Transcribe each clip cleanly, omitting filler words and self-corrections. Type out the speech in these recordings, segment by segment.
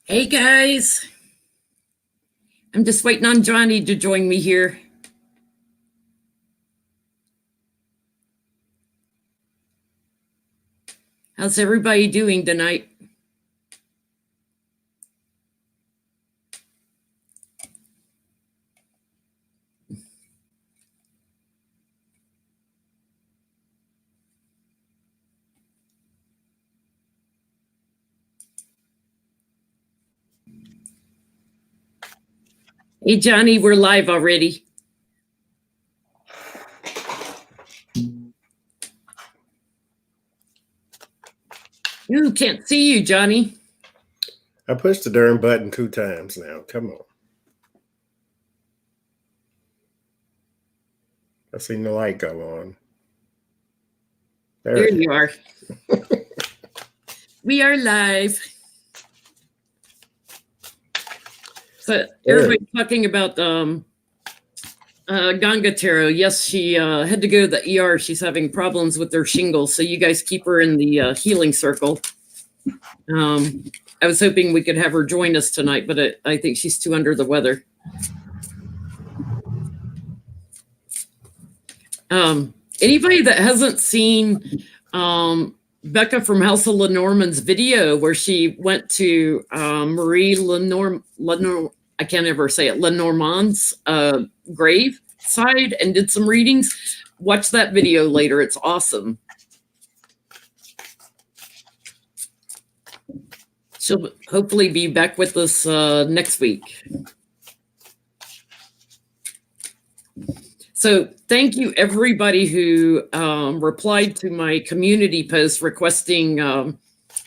Hey guys, I'm just waiting on Johnny to join me here. How's everybody doing tonight? Hey Johnny, we're live already. Ooh, can't see you, Johnny. I pushed the darn button 2 times now. Come on. I seen the light go on. There you are. We are live. So everybody's talking about Ganga Tarot. Yes, she had to go to the ER. She's having problems with her shingles. So you guys keep her in the healing circle. I was hoping we could have her join us tonight, but I think she's too under the weather. Anybody that hasn't seen Becca from House of Lenormand's video where she went to Marie I can't ever say it, Lenormand's grave side and did some readings, watch that video later. It's awesome. She'll hopefully be back with us next week. So thank you everybody who replied to my community post requesting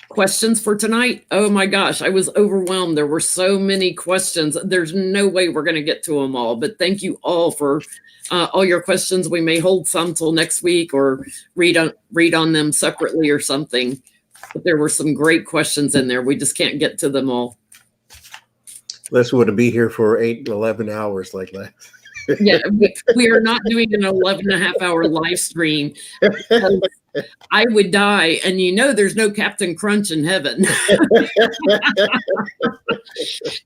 questions for tonight. Oh my gosh, I was overwhelmed. There were so many questions. There's no way we're going to get to them all, but thank you all for all your questions. We may hold some till next week or read on them separately or something. But there were some great questions in there. We just can't get to them all. Let's want to be here for 11 hours like that. Yeah, we are not doing an 11.5-hour live stream. I would die, and there's no Captain Crunch in heaven.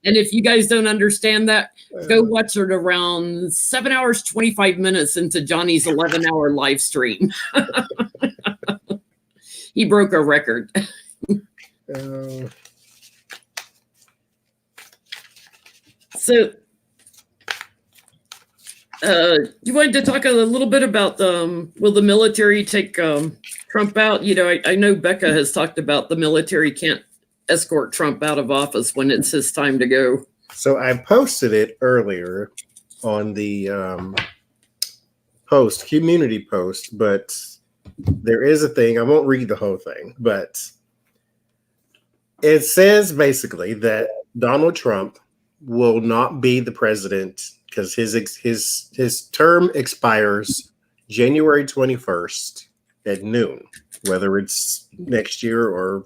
And if you guys don't understand that, go watch it around 7 hours, 25 minutes into Johnny's 11-hour live stream. He broke a record. So you wanted to talk a little bit about will the military take Trump out? I know Becca has talked about the military can't escort Trump out of office when it's his time to go. So I posted it earlier on the community post, but there is a thing. I won't read the whole thing, but it says basically that Donald Trump will not be the president because his term expires January 21st at noon, whether it's next year or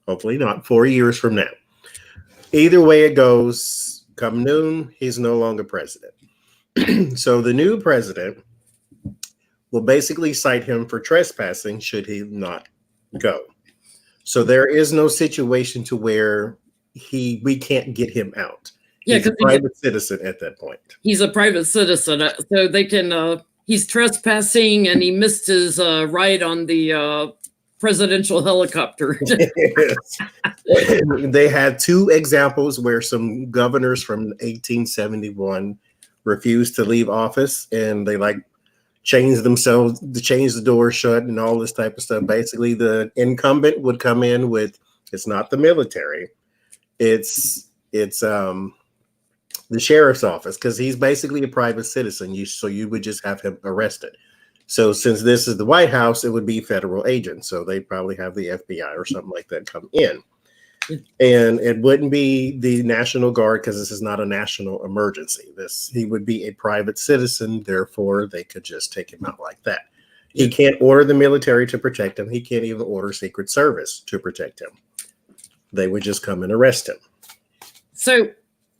hopefully not 4 years from now. Either way it goes, come noon, he's no longer president. So the new president will basically cite him for trespassing should he not go. So there is no situation to where we can't get him out. Yeah, he's a private citizen at that point. He's a private citizen, so they can. He's trespassing, and he missed his ride on the presidential helicopter. They had 2 examples where some governors from 1871 refused to leave office, and they changed themselves to change the door shut and all this type of stuff. Basically, the incumbent would come in with, it's not the military, it's the sheriff's office, because he's basically a private citizen. So you would just have him arrested. So since this is the White House, it would be federal agents. So they probably have the FBI or something like that come in. And it wouldn't be the National Guard because this is not a national emergency. He would be a private citizen. Therefore, they could just take him out like that. He can't order the military to protect him. He can't even order Secret Service to protect him. They would just come and arrest him. So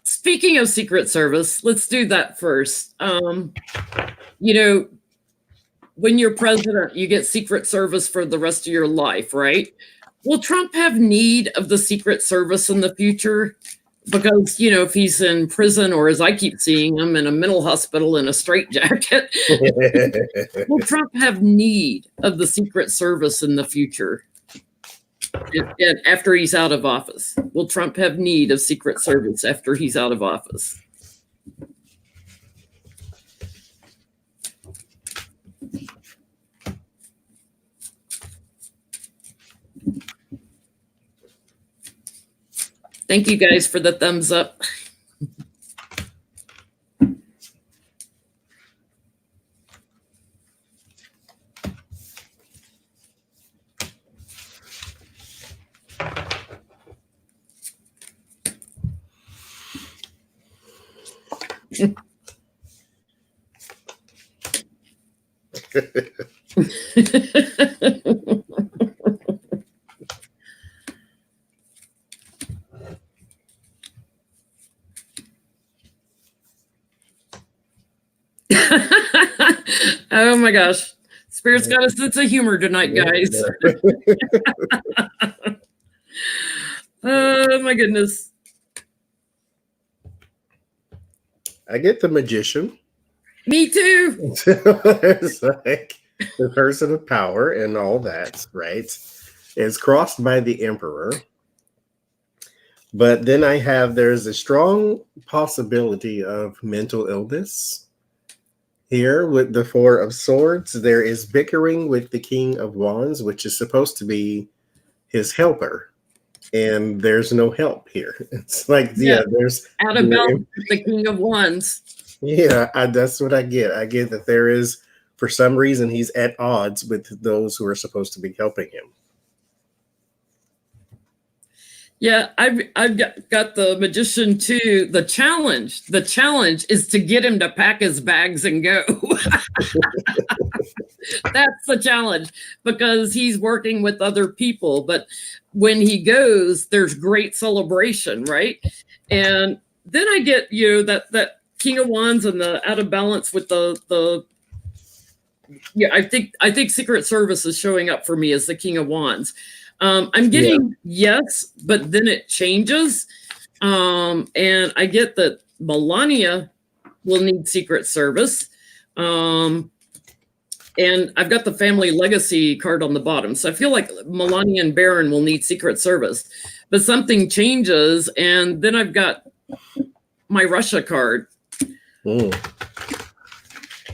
speaking of Secret Service, let's do that first. When you're president, you get Secret Service for the rest of your life, right? Will Trump have need of the Secret Service in the future? Because, if he's in prison, or as I keep seeing him in a mental hospital in a straitjacket, will Trump have need of the Secret Service in the future? And after he's out of office, will Trump have need of Secret Service after he's out of office? Thank you guys for the thumbs up. Oh my gosh. Spirit's got a sense of humor tonight, guys. Oh my goodness. I get the magician. Me too. It's like the person of power and all that, right? It's crossed by the emperor. But then there's a strong possibility of mental illness. Here with the Four of Swords, there is bickering with the King of Wands, which is supposed to be his helper. And there's no help here. It's like, there's out of balance with the King of Wands. Yeah, that's what I get. I get that there is, for some reason, he's at odds with those who are supposed to be helping him. Yeah, I've got the magician too. The challenge is to get him to pack his bags and go. That's the challenge, because he's working with other people. But when he goes, there's great celebration, right? And then I get that King of Wands and the out of balance with the I think Secret Service is showing up for me as the King of Wands. I'm getting yes, but then it changes. And I get that Melania will need Secret Service. And I've got the family legacy card on the bottom. So I feel like Melania and Barron will need Secret Service. But something changes, and then I've got my Russia card.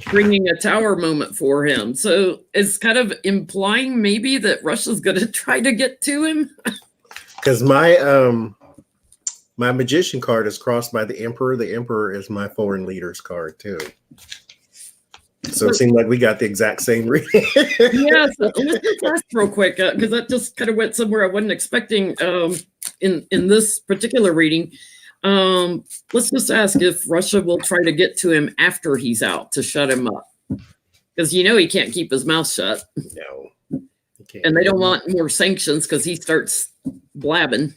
Bringing a tower moment for him. So it's kind of implying maybe that Russia's going to try to get to him. Because my magician card is crossed by the emperor. The emperor is my foreign leaders card too. So it seemed like we got the exact same reading. Yeah, so let's just ask real quick, because that just kind of went somewhere I wasn't expecting in this particular reading. Let's just ask if Russia will try to get to him after he's out to shut him up, because he can't keep his mouth shut. No, and they don't want more sanctions because he starts blabbing.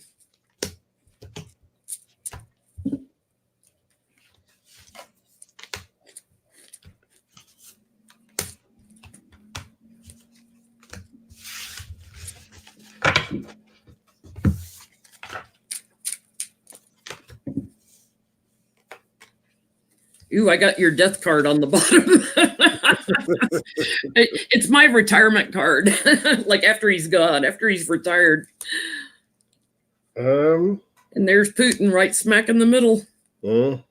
Ooh, I got your death card on the bottom. It's my retirement card. Like after he's gone, after he's retired. And there's Putin right smack in the middle. And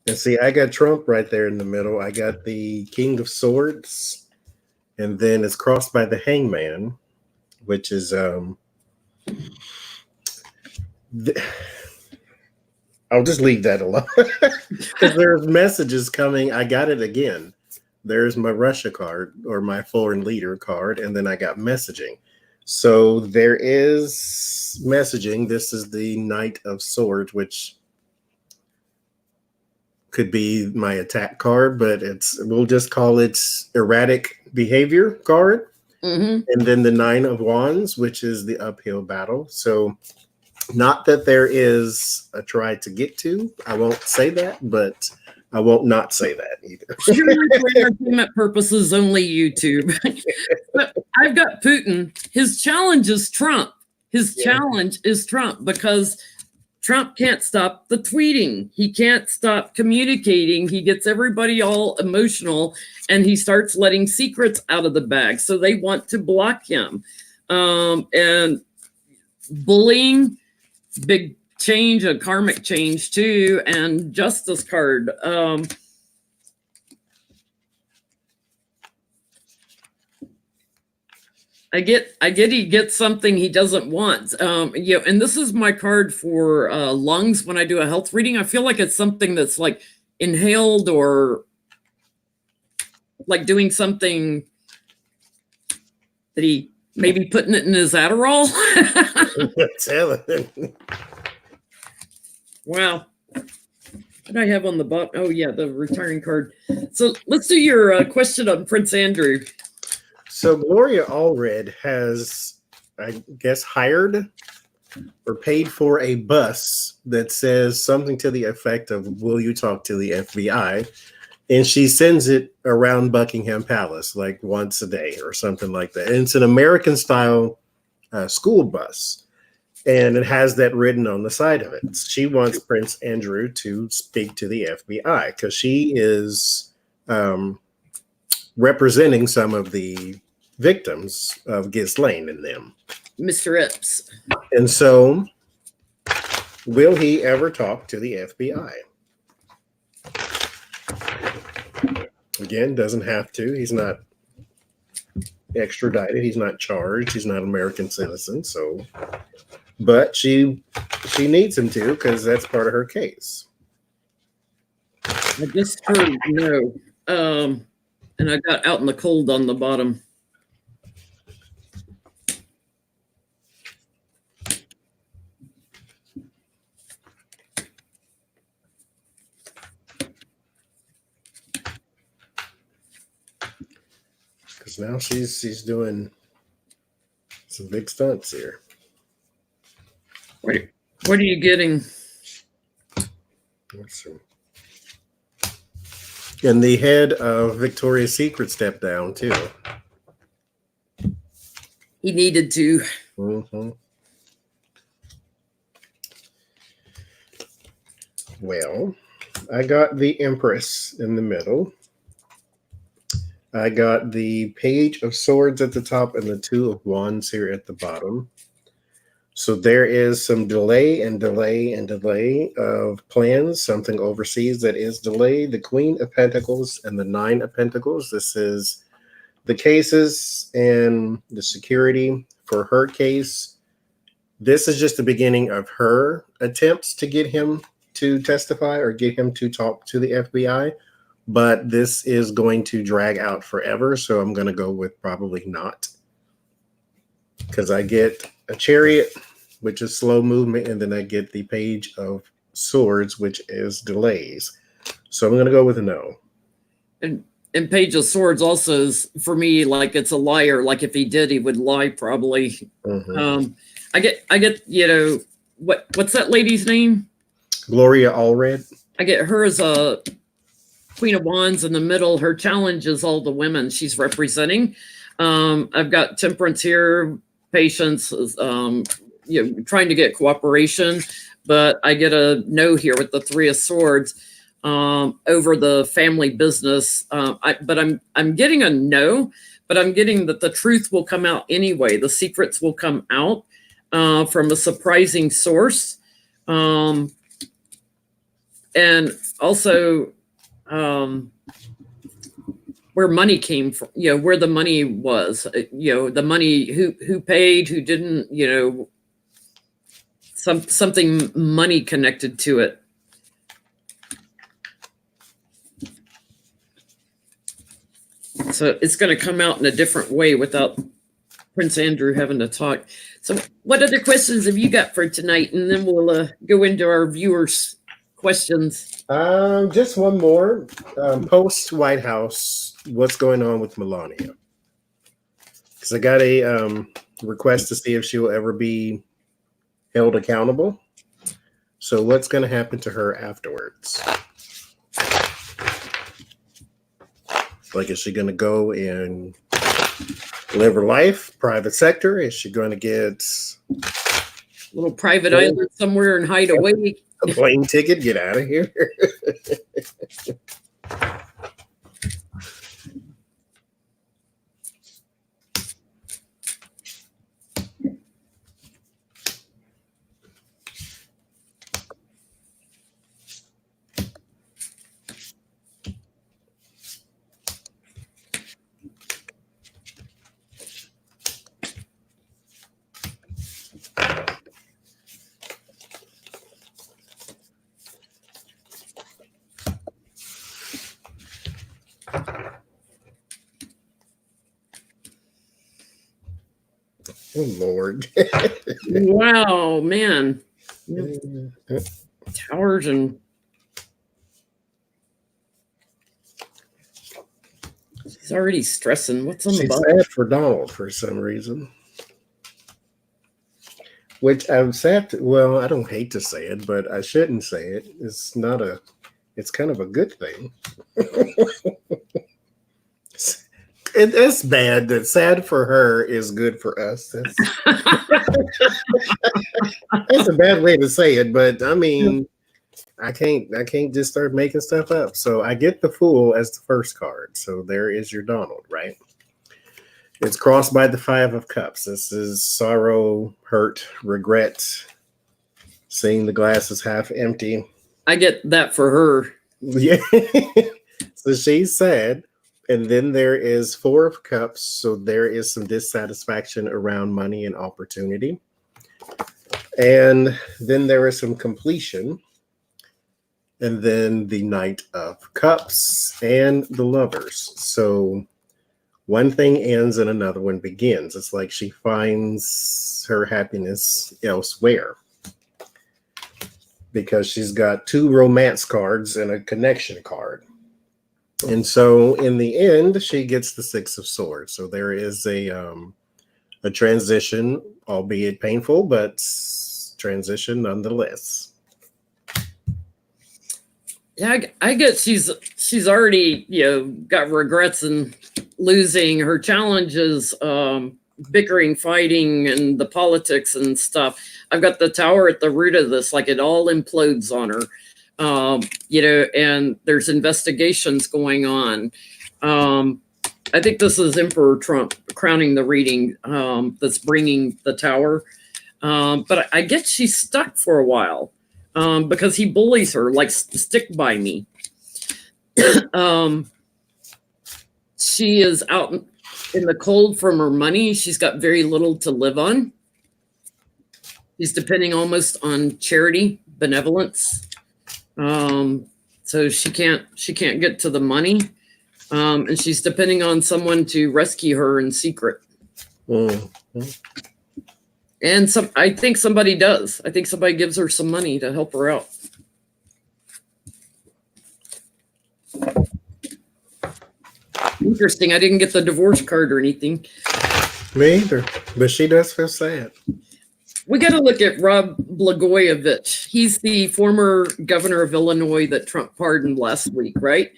see, I got Trump right there in the middle. I got the King of Swords, and then it's crossed by the Hangman, which is I'll just leave that alone because there's messages coming. I got it again. There's my Russia card or my foreign leader card, and then I got messaging. So there is messaging. This is the Knight of Swords, which could be my attack card, but we'll just call it erratic behavior card. Mm-hmm. And then the Nine of Wands, which is the uphill battle. So not that there is a try to get to, I won't say that, but I won't not say that either. Surely for entertainment purposes, only YouTube. But I've got Putin. His challenge is Trump. His challenge is Trump because Trump can't stop the tweeting. He can't stop communicating. He gets everybody all emotional and he starts letting secrets out of the bag. So they want to block him. And bullying, big change, a karmic change too, and justice card. I get he gets something he doesn't want. And this is my card for lungs when I do a health reading. I feel like it's something that's like inhaled or like doing something that he maybe putting it in his Adderall. Wow. What did I have on the bottom? Oh yeah, the retiring card. So let's do your question on Prince Andrew. So Gloria Allred has, I guess, hired or paid for a bus that says something to the effect of, "Will you talk to the FBI?" And she sends it around Buckingham Palace like once a day or something like that. And it's an American style school bus. And it has that written on the side of it. She wants Prince Andrew to speak to the FBI because she is representing some of the victims of Ghislaine and them. Mr. Ipps. And so, will he ever talk to the FBI? Again, doesn't have to. He's not extradited. He's not charged. He's not an American citizen. So, but she needs him to because that's part of her case. I just heard no. And I got out in the cold on the bottom. Because now she's doing some big stunts here. Wait, what are you getting? Let's see. And the head of Victoria's Secret stepped down too. He needed to. Mm-hmm. Well, I got the Empress in the middle. I got the Page of Swords at the top and the Two of Wands here at the bottom. So there is some delay of plans, something overseas that is delayed. The Queen of Pentacles and the Nine of Pentacles. This is the cases and the security for her case. This is just the beginning of her attempts to get him to testify or get him to talk to the FBI. But this is going to drag out forever. So I'm going to go with probably not. Because I get a Chariot, which is slow movement, and then I get the Page of Swords, which is delays. So I'm going to go with a no. And Page of Swords also is, for me, like it's a liar. Like if he did, he would lie probably. Mm-hmm. I get, what's that lady's name? Gloria Allred. I get her as a Queen of Wands in the middle. Her challenge is all the women she's representing. I've got Temperance here, Patience, trying to get cooperation, but I get a no here with the Three of Swords over the family business. But I'm getting a no, but I'm getting that the truth will come out anyway. The secrets will come out from a surprising source, and also where money came from, where the money was, the money, who paid, who didn't, something money connected to it. So it's going to come out in a different way without Prince Andrew having to talk. So what other questions have you got for tonight? And then we'll go into our viewers' questions. Just one more. Post White House, what's going on with Melania? Because I got a request to see if she will ever be held accountable. So what's going to happen to her afterwards? Like, is she going to go and live her life, private sector? Is she going to get a little private island somewhere and hide away? a plane ticket, get out of here? Oh, Lord. Wow, man. Towers and she's already stressing. What's on the She's bottom? sad for Donald for some reason. Which I'm sad to, well, I don't hate to say it, but I shouldn't say it. It's not a, it's kind of a good thing. It's bad that sad for her is good for us. That's a bad way to say it, but I mean, I can't just start making stuff up. So I get the Fool as the first card. So there is your Donald, right? It's crossed by the Five of Cups. This is sorrow, hurt, regret, seeing the glass is half empty. I get that for her. Yeah. So she's sad. And then there is Four of Cups. So there is some dissatisfaction around money and opportunity. And then there is some completion. And then the Knight of Cups and the Lovers. So one thing ends and another one begins. It's like she finds her happiness elsewhere because she's got two romance cards and a connection card. And so in the end, she gets the Six of Swords. So there is a transition, albeit painful, but transition nonetheless. Yeah, I guess she's already, got regrets and losing. Her challenges, bickering, fighting, and the politics and stuff. I've got the Tower at the root of this, like it all implodes on her. And there's investigations going on. I think this is Emperor Trump crowning the reading that's bringing the Tower. But I guess she's stuck for a while because he bullies her, like, stick by me. She is out in the cold from her money. She's got very little to live on. She's depending almost on charity, benevolence. So she can't get to the money. And she's depending on someone to rescue her in secret. Mm-hmm. And I think somebody does. I think somebody gives her some money to help her out. Interesting. I didn't get the divorce card or anything. Me either. But she does feel sad. We got to look at Rob Blagojevich. He's the former governor of Illinois that Trump pardoned last week, right?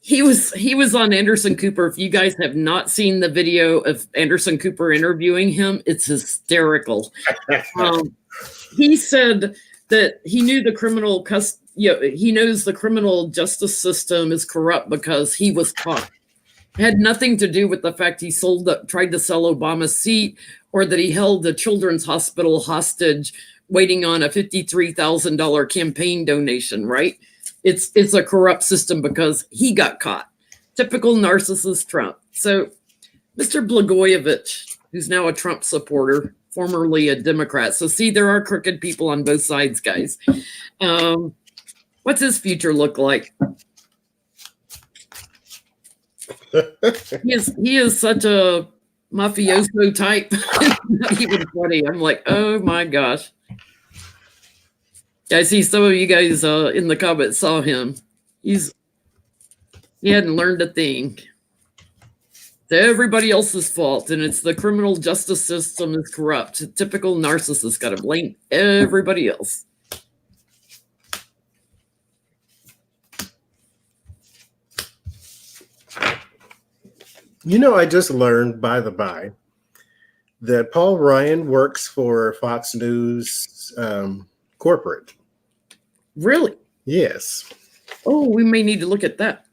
He was on Anderson Cooper. If you guys have not seen the video of Anderson Cooper interviewing him, it's hysterical. He said that he knew he knows the criminal justice system is corrupt because he was caught. It had nothing to do with the fact he tried to sell Obama's seat, or that he held the children's hospital hostage waiting on a $53,000 campaign donation, right? It's a corrupt system because he got caught. Typical narcissist Trump. So Mr. Blagojevich, who's now a Trump supporter, formerly a Democrat. So see, there are crooked people on both sides, guys. What's his future look like? He is such a mafioso type. Not even funny. I'm like, oh my gosh. I see some of you guys in the comments saw him. He hadn't learned a thing. It's everybody else's fault, and it's the criminal justice system is corrupt. Typical narcissist, got to blame everybody else. You know, I just learned, by the by, that Paul Ryan works for Fox News corporate. Really? Yes. Oh, we may need to look at that.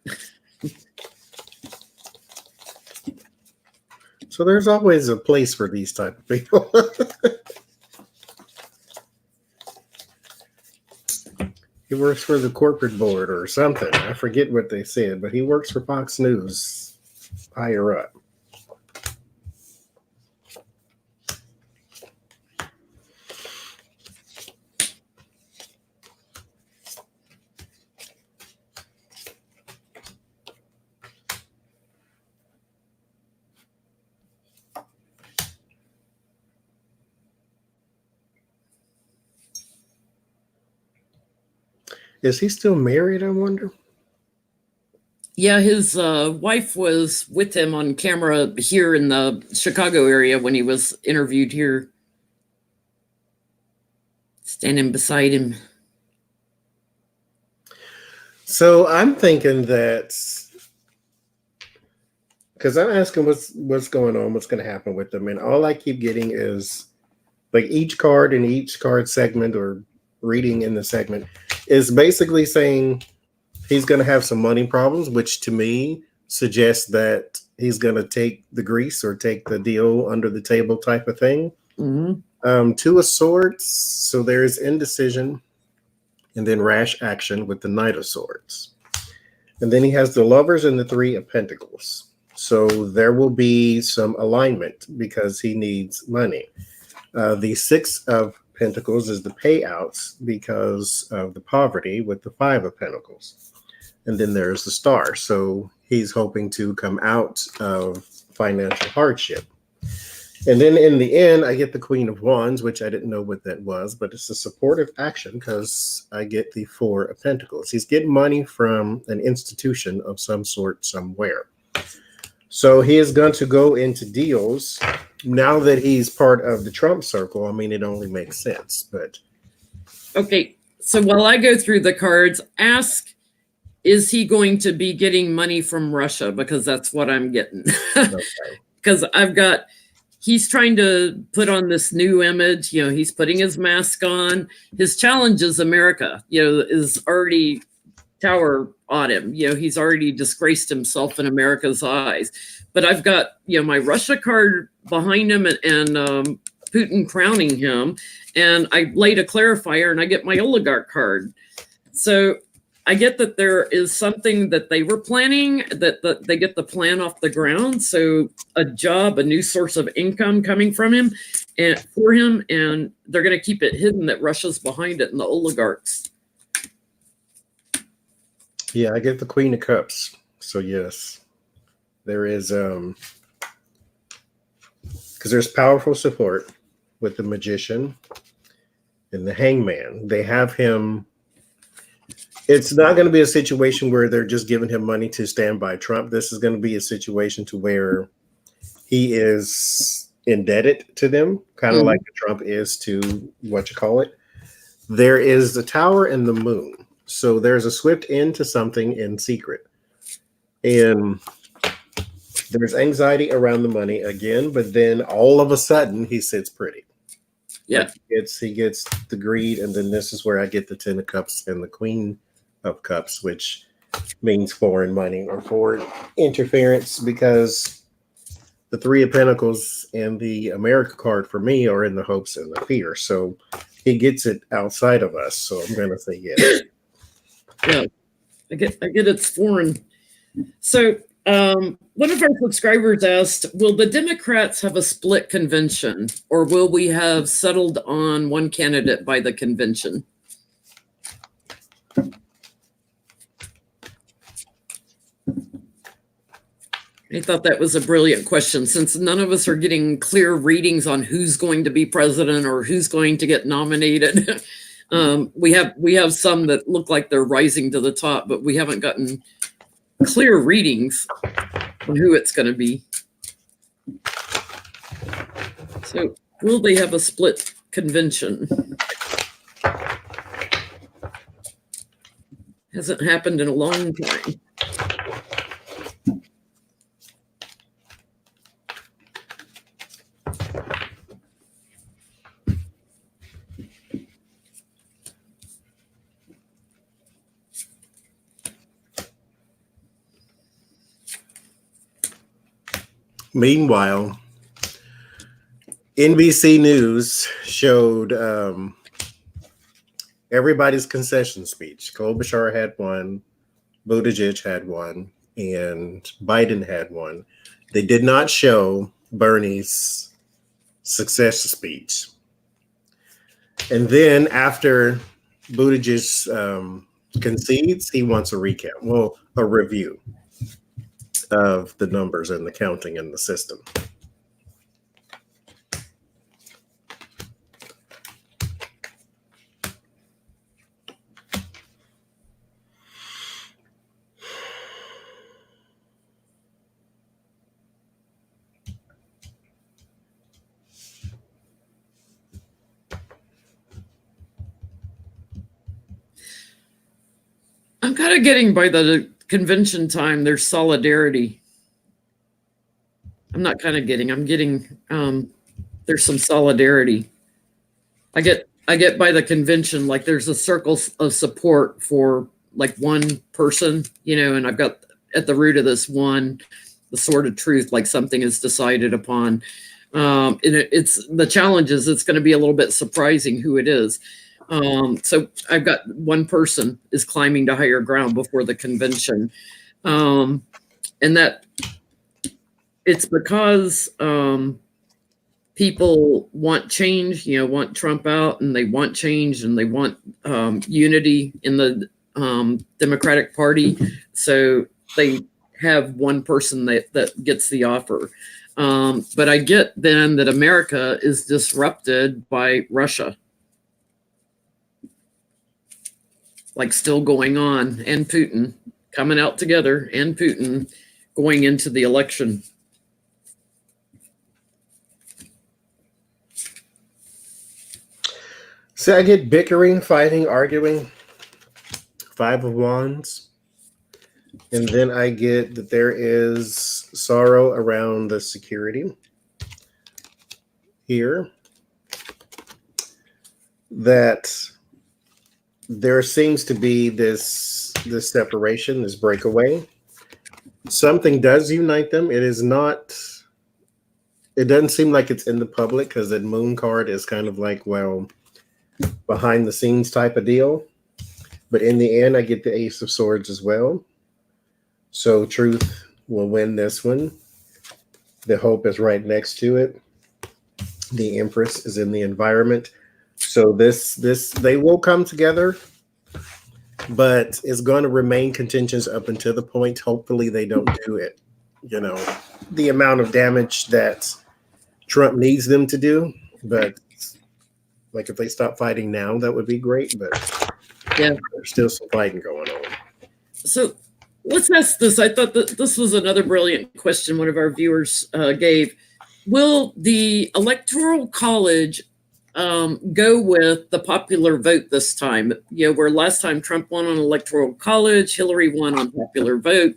So there's always a place for these type of people. He works for the corporate board or something. I forget what they said, but he works for Fox News higher up. Is he still married, I wonder? Yeah, his wife was with him on camera here in the Chicago area when he was interviewed here. Standing beside him. So I'm thinking that, because I'm asking what's going on, what's going to happen with them, and all I keep getting is like each card in each card segment or reading in the segment is basically saying he's going to have some money problems, which to me suggests that he's going to take the grease or take the deal under the table type of thing. Mm-hmm. Two of Swords, so there's indecision, and then rash action with the Knight of Swords. And then he has the Lovers and the Three of Pentacles. So there will be some alignment because he needs money. The Six of Pentacles is the payouts because of the poverty with the Five of Pentacles. And then there's the Star. So he's hoping to come out of financial hardship. And then in the end, I get the Queen of Wands, which I didn't know what that was, but it's a supportive action because I get the Four of Pentacles. He's getting money from an institution of some sort somewhere. So he is going to go into deals now that he's part of the Trump circle. I mean, it only makes sense, but. Okay, so while I go through the cards, ask, is he going to be getting money from Russia? Because that's what I'm getting. Because I've got, he's trying to put on this new image. You know, he's putting his mask on. His challenge is America, you know, is already tower on him. You know, he's already disgraced himself in America's eyes. But I've got, you know, my Russia card behind him and Putin crowning him. And I laid a clarifier and I get my oligarch card. So I get that there is something that they were planning, that they get the plan off the ground. So a job, a new source of income coming from him and for him, and they're going to keep it hidden that Russia's behind it and the oligarchs. Yeah, I get the Queen of Cups. So yes, there is, because there's powerful support with the Magician and the Hangman. They have him. It's not going to be a situation where they're just giving him money to stand by Trump. This is going to be a situation to where he is indebted to them, kind of like Trump is to what you call it. There is the Tower and the Moon. So there's a swift end to something in secret. And there's anxiety around the money again, but then all of a sudden he sits pretty. Yeah. Like he gets the greed, and then this is where I get the Ten of Cups and the Queen of Cups, which means foreign money or foreign interference, because the Three of Pentacles and the America card for me are in the hopes and the fear. So he gets it outside of us. So I'm going to say yes. Yeah, I get it's foreign. So one of our subscribers asked, will the Democrats have a split convention, or will we have settled on one candidate by the convention? I thought that was a brilliant question, since none of us are getting clear readings on who's going to be president or who's going to get nominated. We have some that look like they're rising to the top, but we haven't gotten clear readings on who it's going to be. So will they have a split convention? Hasn't happened in a long time. Meanwhile, NBC News showed everybody's concession speech. Klobuchar had one, Buttigieg had one, and Biden had one. They did not show Bernie's success speech. And then after Buttigieg concedes, he wants a recount. Well, a review of the numbers and the counting in the system. I'm kind of getting by the convention time, there's solidarity. I'm not kind of getting, I'm getting, there's some solidarity. I get by the convention, like there's a circle of support for like one person, and I've got at the root of this one, the sword of truth, like something is decided upon. And it's the challenge is it's going to be a little bit surprising who it is. So I've got one person is climbing to higher ground before the convention. And that it's because people want change, want Trump out, and they want change, and they want unity in the Democratic Party. So they have one person that gets the offer. But I get then that America is disrupted by Russia. Like still going on, and Putin coming out together, and Putin going into the election. So I get bickering, fighting, arguing, 5 of Wands. And then I get that there is sorrow around the security here. That there seems to be this separation, this breakaway. Something does unite them. It doesn't seem like it's in the public because that moon card is kind of like, well, behind the scenes type of deal. But in the end, I get the Ace of Swords as well. So truth will win this one. The hope is right next to it. The Empress is in the environment. So this they will come together, but it's going to remain contentious up until the point. Hopefully they don't do it. The amount of damage that Trump needs them to do. But like if they stop fighting now, that would be great. But yeah, there's still some fighting going on. So let's ask this. I thought that this was another brilliant question one of our viewers gave. Will the Electoral College go with the popular vote this time? Where last time Trump won on Electoral College, Hillary won on popular vote.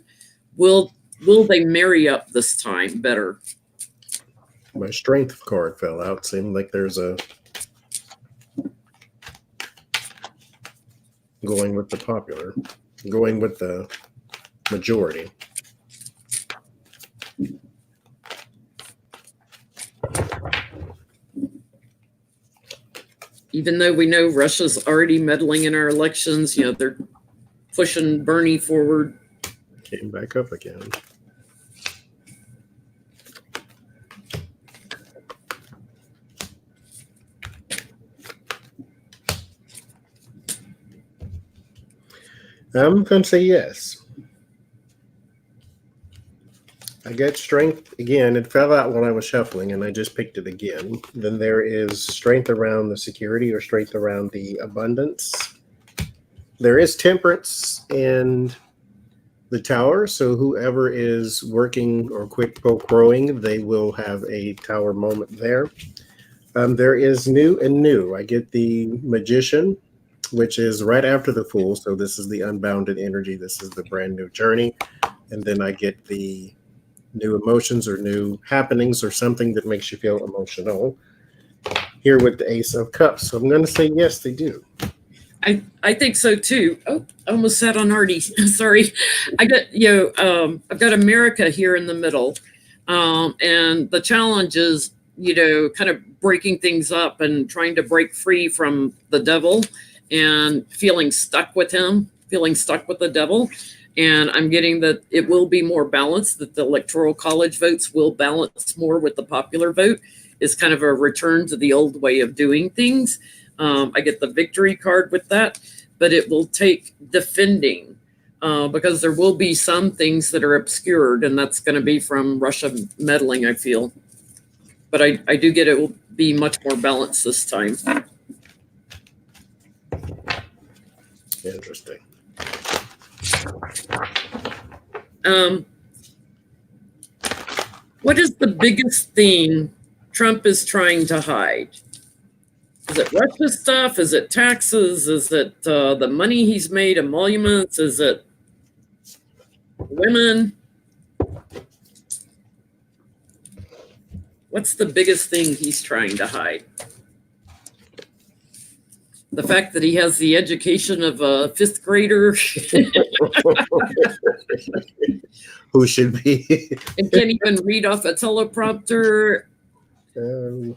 Will they marry up this time better? My strength card fell out. Seemed like there's a going with the popular, going with the majority. Even though we know Russia's already meddling in our elections, they're pushing Bernie forward. Came back up again. I'm going to say yes. I get strength again. It fell out when I was shuffling, and I just picked it again. Then there is strength around the security or strength around the abundance. There is temperance and the tower. So whoever is working or quick growing, they will have a tower moment there. There is new and new. I get the magician, which is right after the fool. So this is the unbounded energy. This is the brand new journey. And then I get the new emotions or new happenings or something that makes you feel emotional here with the Ace of Cups. So I'm going to say yes, they do. I think so too. Oh, I almost sat on Artie. Sorry. I got I've got America here in the middle. And the challenge is, kind of breaking things up and trying to break free from the devil and feeling stuck with him, feeling stuck with the devil. And I'm getting that it will be more balanced, that the Electoral College votes will balance more with the popular vote. Is kind of a return to the old way of doing things. I get the victory card with that, but it will take defending because there will be some things that are obscured, and that's going to be from Russia meddling, I feel. But I do get it will be much more balanced this time. Interesting. What is the biggest thing Trump is trying to hide? Is it Russia stuff? Is it taxes? Is it the money he's made, emoluments? Is it women? What's the biggest thing he's trying to hide? The fact that he has the education of a fifth grader who should be and can't even read off a teleprompter. The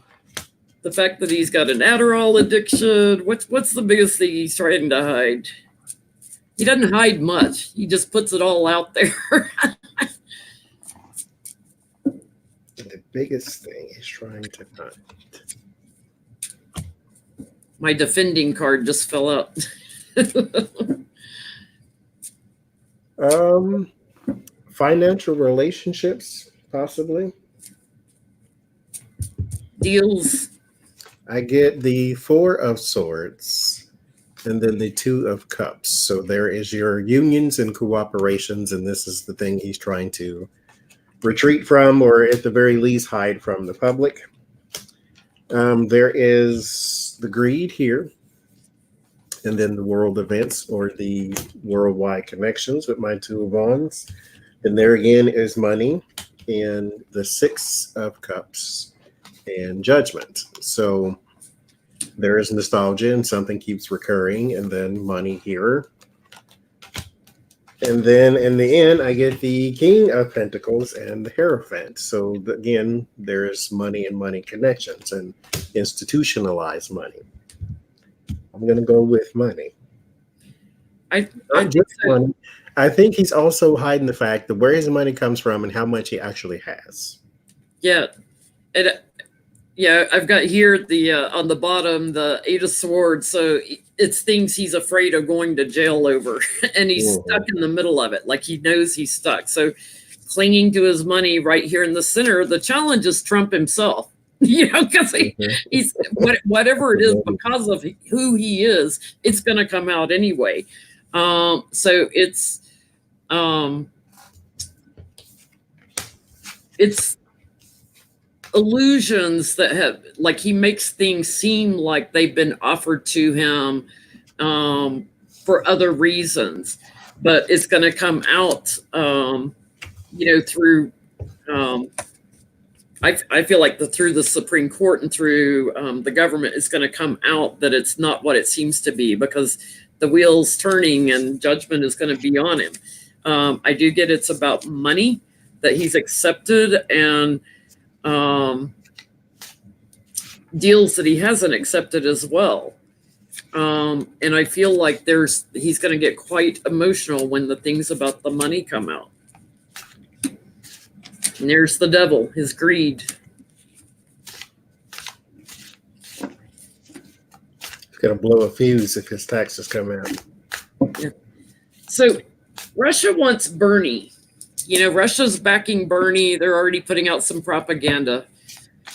fact that he's got an Adderall addiction. What's the biggest thing he's trying to hide? He doesn't hide much. He just puts it all out there. The biggest thing he's trying to hide. My defending card just fell out. Financial relationships, possibly. Deals. I get the 4 of Swords and then the 2 of Cups. So there is your unions and cooperations, and this is the thing he's trying to retreat from, or at the very least hide from the public. There is the greed here, and then the world events or the worldwide connections with my 2 of Wands. And there again is money and the 6 of Cups and Judgment. So there is nostalgia and something keeps recurring, and then money here. And then in the end, I get the King of Pentacles and the Hierophant. So again, there's money and money connections and institutionalized money. I'm going to go with money. I think so. Money. I think he's also hiding the fact that where his money comes from and how much he actually has. Yeah. I've got here the on the bottom, the 8 of Swords. So it's things he's afraid of going to jail over, and he's stuck in the middle of it. Like he knows he's stuck. So clinging to his money right here in the center, the challenge is Trump himself, because he's whatever it is, because of who he is, it's going to come out anyway. So it's illusions that have, like, he makes things seem like they've been offered to him for other reasons, but it's going to come out through I feel like through the Supreme Court and through the government, it's going to come out that it's not what it seems to be, because the wheel's turning and judgment is going to be on him. I do get it's about money that he's accepted, and deals that he hasn't accepted as well. And I feel like he's going to get quite emotional when the things about the money come out. And there's the devil, his greed. He's going to blow a fuse if his taxes come out. Yeah. So Russia wants Bernie. Russia's backing Bernie. They're already putting out some propaganda.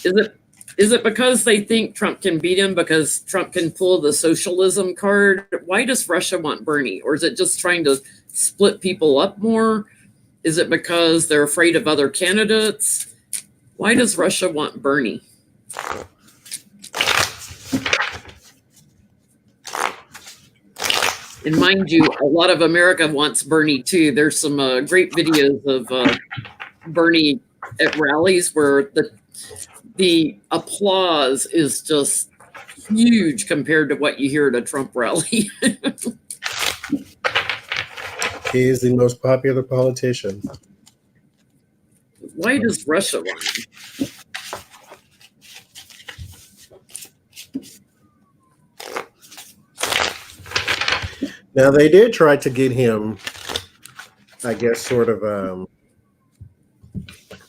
Is it because they think Trump can beat him, because Trump can pull the socialism card? Why does Russia want Bernie? Or is it just trying to split people up more? Is it because they're afraid of other candidates? Why does Russia want Bernie? And mind you, a lot of America wants Bernie too. There's some great videos of Bernie at rallies where the applause is just huge compared to what you hear at a Trump rally. He is the most popular politician. Why does Russia want him? Now, they did try to get him, I guess, sort of,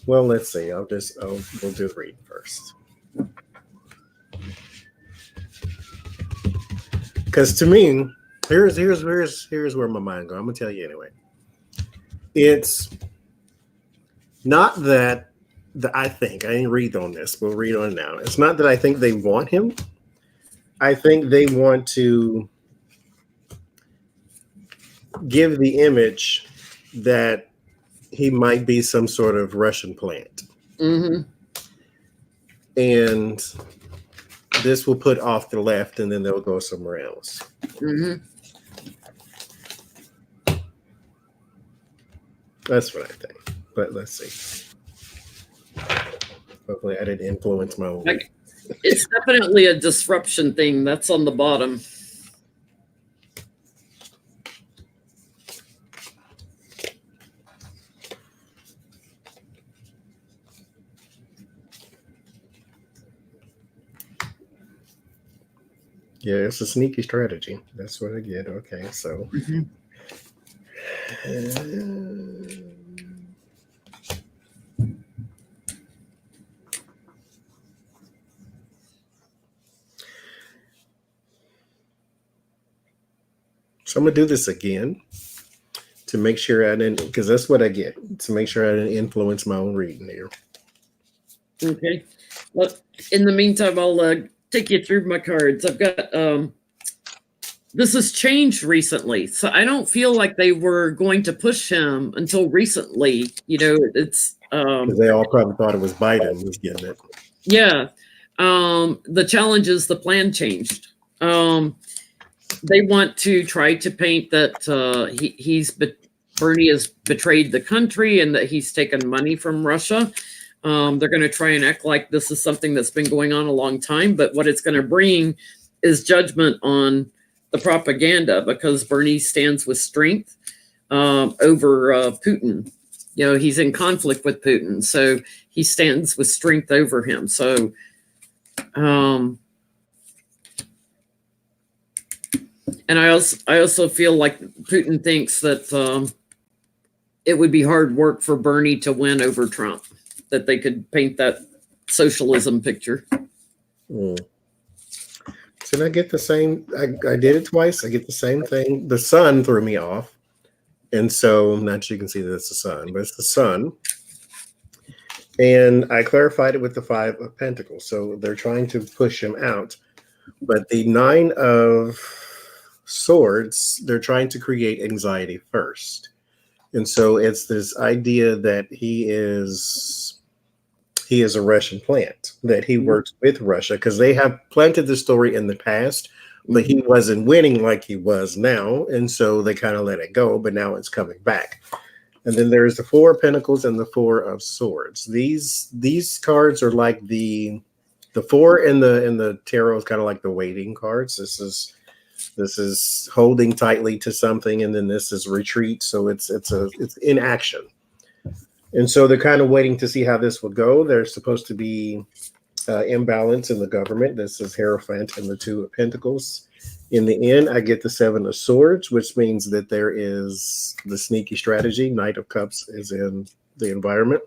well, let's see. We'll do the reading first. Because to me, here's where my mind goes. I'm gonna tell you anyway. It's not that I think, I didn't read on this. We'll read on it now. It's not that I think they want him. I think they want to give the image that he might be some sort of Russian plant. Mm-hmm. And this will put off the left, and then they'll go somewhere else. Mm-hmm. That's what I think. But let's see. Hopefully I didn't influence my own. It's definitely a disruption thing. That's on the bottom. Yeah, it's a sneaky strategy. That's what I get. Okay, so. Mm-hmm. So I'm going to do this again to make sure I didn't, because that's what I get, to make sure I didn't influence my own reading here. Okay. Well, in the meantime, I'll take you through my cards. I've got, this has changed recently. So I don't feel like they were going to push him until recently. You know, it's. Because they all probably thought it was Biden was getting it. Yeah. The challenge is the plan changed. They want to try to paint that Bernie has betrayed the country and that he's taken money from Russia. They're going to try and act like this is something that's been going on a long time, but what it's going to bring is judgment on the propaganda, because Bernie stands with strength over Putin. You know, he's in conflict with Putin, so he stands with strength over him. So, and I also feel like Putin thinks that it would be hard work for Bernie to win over Trump, that they could paint that socialism picture. Did I get the same? I did it twice. I get the same thing. The sun threw me off. And so, not sure you can see that it's the sun, but it's the sun. And I clarified it with the 5 of Pentacles. So they're trying to push him out. But the 9 of Swords, they're trying to create anxiety first. And so it's this idea that he is a Russian plant, that he works with Russia, because they have planted the story in the past, but he wasn't winning like he was now. And so they kind of let it go, but now it's coming back. And then there's the 4 of Pentacles and the 4 of Swords. These cards are like the 4 in the tarot is kind of like the waiting cards. This is holding tightly to something, and then this is retreat. So it's in action. And so they're kind of waiting to see how this will go. There's supposed to be imbalance in the government. This is Hierophant and the 2 of Pentacles. In the end, I get the 7 of Swords, which means that there is the sneaky strategy. Knight of Cups is in the environment.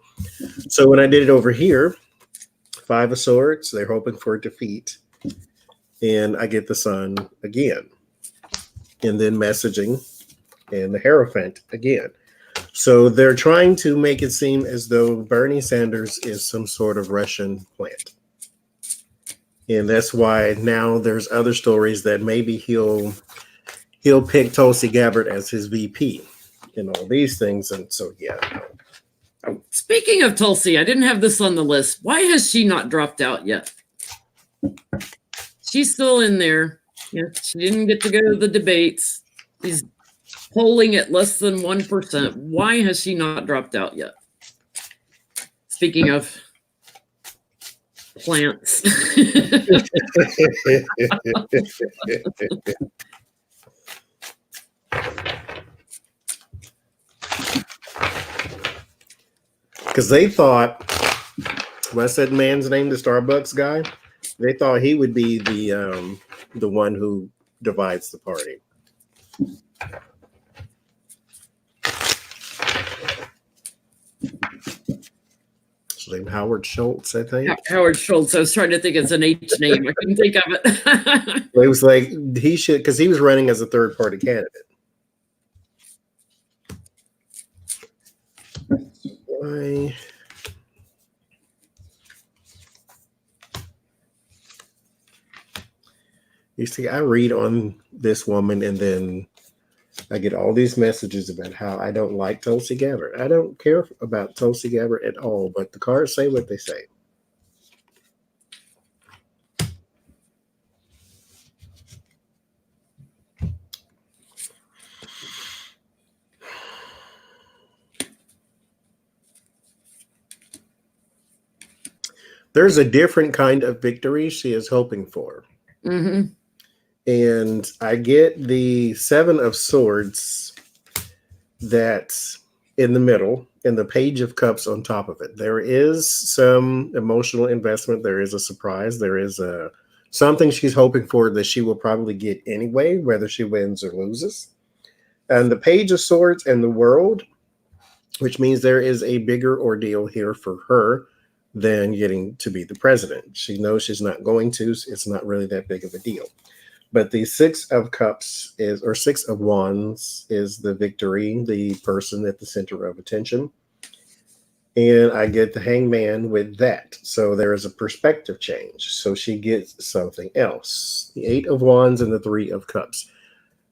So when I did it over here, 5 of Swords, they're hoping for a defeat. And I get the Sun again. And then messaging and the Hierophant again. So they're trying to make it seem as though Bernie Sanders is some sort of Russian plant. And that's why now there's other stories that maybe he'll pick Tulsi Gabbard as his VP and all these things. And so, yeah. Speaking of Tulsi, I didn't have this on the list. Why has she not dropped out yet? She's still in there. Yeah, she didn't get to go to the debates. She's polling at less than 1%. Why has she not dropped out yet? Speaking of plants. Because they thought, when I said man's name, the Starbucks guy, they thought he would be the one who divides the party. His name Howard Schultz, I think. Howard Schultz. I was trying to think it's an H name. I couldn't think of it. It was like he should, because he was running as a third party candidate. Why? You see, I read on this woman and then I get all these messages about how I don't like Tulsi Gabbard. I don't care about Tulsi Gabbard at all, but the cards say what they say. There's a different kind of victory she is hoping for. Mm-hmm. And I get the 7 of Swords that's in the middle and the Page of Cups on top of it. There is some emotional investment. There is a surprise. There is something she's hoping for that she will probably get anyway, whether she wins or loses. And the Page of Swords and the World, which means there is a bigger ordeal here for her than getting to be the president. She knows she's not going to. It's not really that big of a deal. But the 6 of Cups or 6 of Wands is the victory, the person at the center of attention. And I get the Hangman with that. So there is a perspective change. So she gets something else. The 8 of Wands and the 3 of Cups.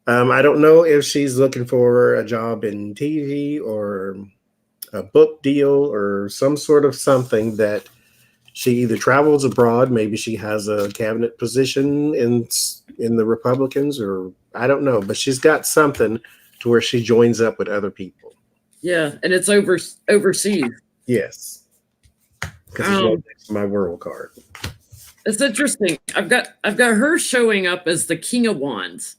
I don't know if she's looking for a job in TV or a book deal or some sort of something that she either travels abroad, maybe she has a cabinet position in the Republicans, or I don't know, but she's got something to where she joins up with other people. Yeah, and it's overseas. Yes, because it's my world card. It's interesting. I've got her showing up as the King of Wands,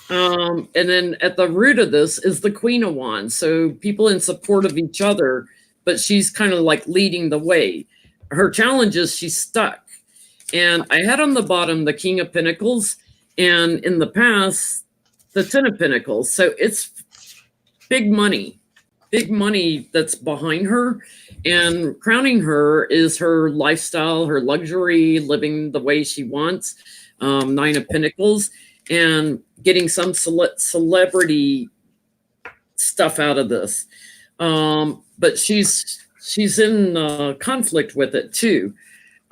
and then at the root of this is the Queen of Wands. So people in support of each other, but she's kind of like leading the way. Her challenge is she's stuck. And I had on the bottom the King of Pentacles, and in the past, the 10 of Pentacles. So it's big money that's behind her. And crowning her is her lifestyle, her luxury, living the way she wants, 9 of Pentacles, and getting some celebrity stuff out of this. But she's in conflict with it too.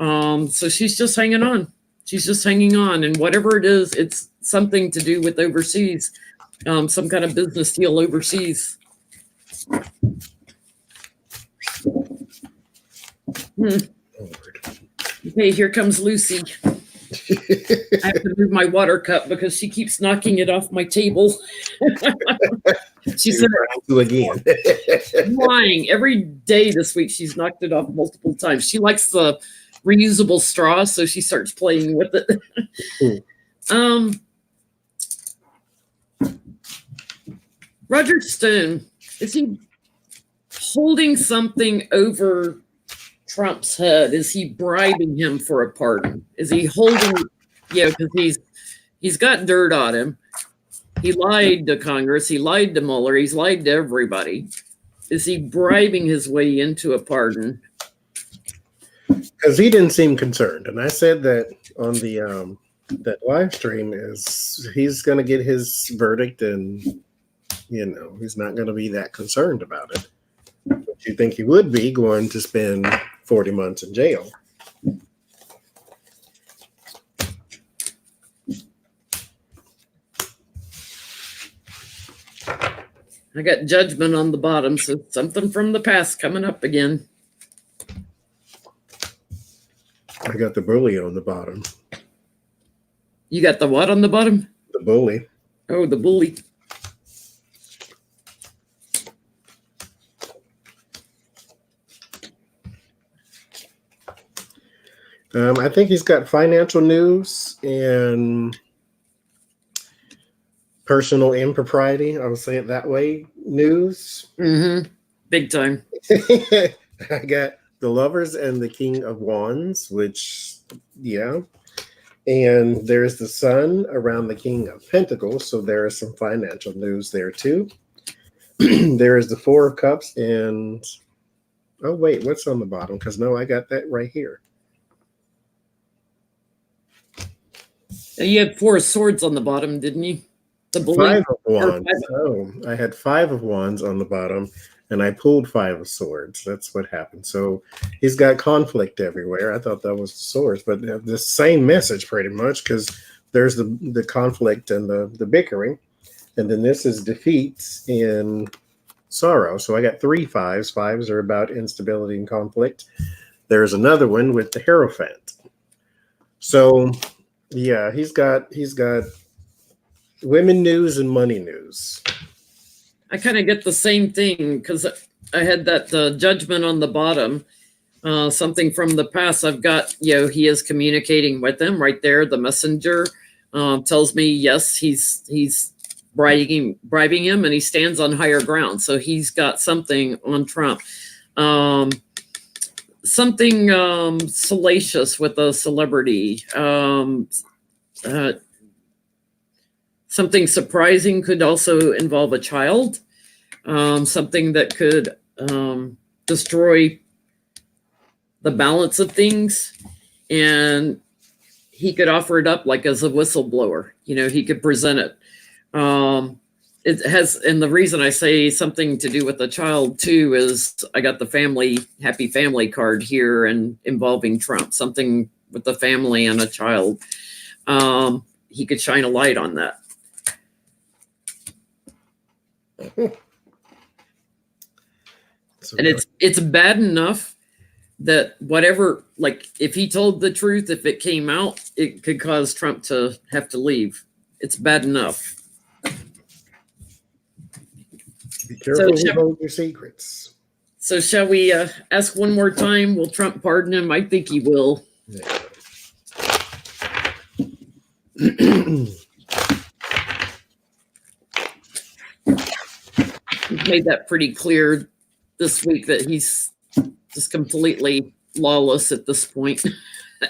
So she's just hanging on. She's just hanging on. And whatever it is, it's something to do with overseas, some kind of business deal overseas. Okay, here comes Lucy. I have to move my water cup because she keeps knocking it off my table. She said again. lying every day this week. She's knocked it off multiple times. She likes the reusable straw, so she starts playing with it. Roger Stone, is he holding something over Trump's head? Is he bribing him for a pardon? Is he holding? Yeah, because he's got dirt on him. He lied to Congress. He lied to Mueller. He's lied to everybody. Is he bribing his way into a pardon? Because he didn't seem concerned, and I said that on the that live stream is he's going to get his verdict, and he's not going to be that concerned about it. But you think he would be going to spend 40 months in jail? I got Judgment on the bottom, so something from the past coming up again. I got the bully on the bottom. You got the what on the bottom? The bully. Oh, the bully. I think he's got financial news and personal impropriety. I would say it that way. News. Mm-hmm. Big time. I got the Lovers and the King of Wands, which, yeah. And there's the Sun around the King of Pentacles, so there is some financial news there too. There is the Four of Cups, and oh wait, what's on the bottom? Because no, I got that right here. You had Four of Swords on the bottom, didn't you? The Five of Wands. Oh, I had Five of Wands on the bottom, and I pulled Five of Swords. That's what happened. So he's got conflict everywhere. I thought that was the swords, but the same message pretty much, because there's the conflict and the bickering, and then this is defeats in sorrow. So I got three fives. Fives are about instability and conflict. There's another one with the Hierophant. So yeah, he's got women news and money news. I kind of get the same thing because I had that judgment on the bottom, something from the past. I've got, he is communicating with them right there. The messenger tells me, yes, he's bribing him, and he stands on higher ground. So he's got something on Trump. Something salacious with a celebrity. Something surprising could also involve a child. Something that could destroy the balance of things. And he could offer it up like as a whistleblower. He could present it. It has, and the reason I say something to do with a child too is I got the happy family card here and involving Trump, something with the family and a child. He could shine a light on that. And it's bad enough that whatever, like if he told the truth, if it came out, it could cause Trump to have to leave. It's bad enough. Be careful who hold your secrets. So shall we ask one more time? Will Trump pardon him? I think he will. Yeah. He's made that pretty clear this week that he's just completely lawless at this point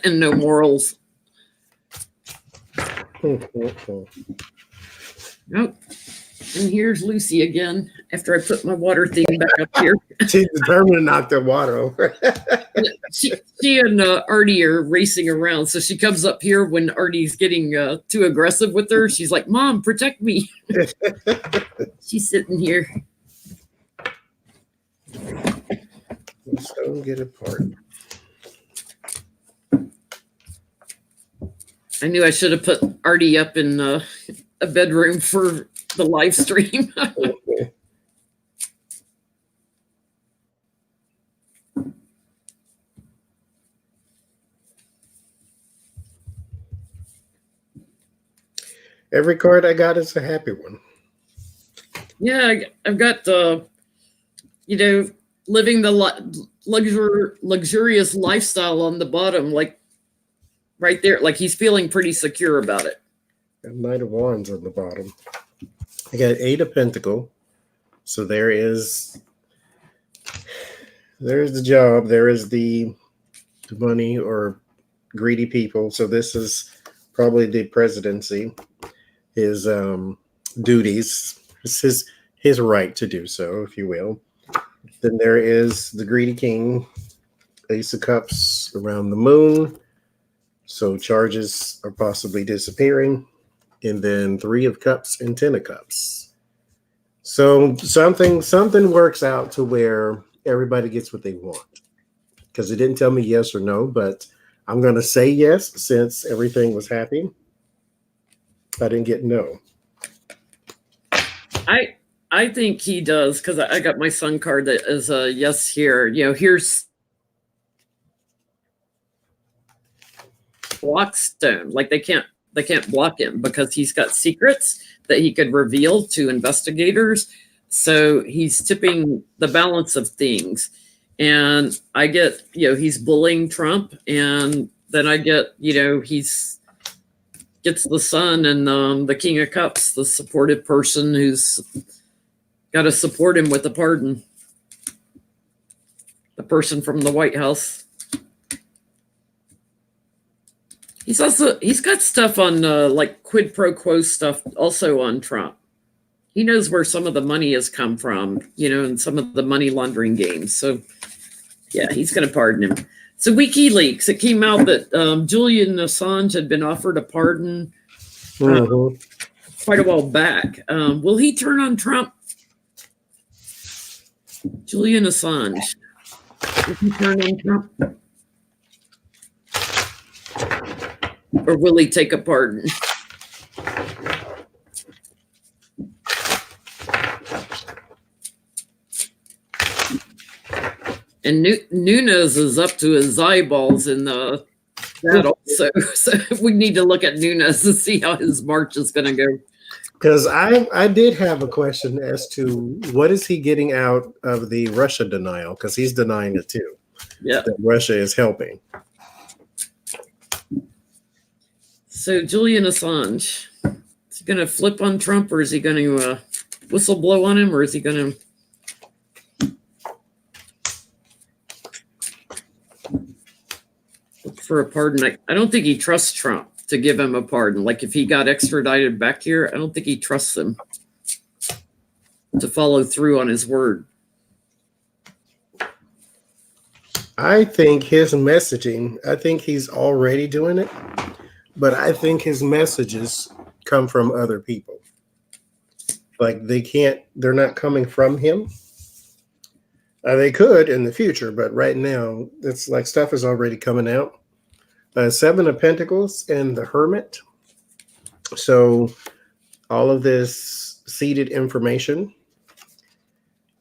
and no morals. Nope. And here's Lucy again after I put my water thing back up here. She's determined to knock the water over. she and Artie are racing around. So she comes up here when Artie's getting too aggressive with her. She's like, Mom, protect me. She's sitting here. Let's go and get apart. I knew I should have put Artie up in a bedroom for the live stream. Every card I got is a happy one. Yeah, I've got living the luxurious lifestyle on the bottom, like right there, like he's feeling pretty secure about it. And Knight of Wands on the bottom. I got Eight of Pentacles. So there's the job. There is the money or greedy people. So this is probably the presidency. His duties. It's his right to do so, if you will. Then there is the greedy king. Ace of Cups around the moon. So charges are possibly disappearing. And then Three of Cups and Ten of Cups. So something works out to where everybody gets what they want. Because it didn't tell me yes or no, but I'm going to say yes since everything was happy. I didn't get no. I think he does because I got my sun card that is a yes here. Here's Blockstone. Like they can't block him because he's got secrets that he could reveal to investigators. So he's tipping the balance of things. And I get, he's bullying Trump. And then I get, he's gets the Sun and the King of Cups, the supportive person who's got to support him with a pardon. the person from the White House. He's got stuff on like quid pro quo stuff also on Trump. He knows where some of the money has come from, and some of the money laundering games. So yeah, he's going to pardon him. So WikiLeaks, it came out that Julian Assange had been offered a pardon quite a while back. Will he turn on Trump? Julian Assange. Will he turn on Trump? Or will he take a pardon? And Nunes is up to his eyeballs in that also. So we need to look at Nunes to see how his march is going to go. Because I did have a question as to what is he getting out of the Russia denial? Because he's denying it too. Yeah, that Russia is helping. So Julian Assange, is he going to flip on Trump, or is he going to whistle blow on him, or is he going to look for a pardon? I don't think he trusts Trump to give him a pardon. Like if he got extradited back here, I don't think he trusts him to follow through on his word. I think his messaging, I think he's already doing it, but I think his messages come from other people. Like they're not coming from him. They could in the future, but right now it's like stuff is already coming out. Seven of Pentacles and the Hermit. So all of this seeded information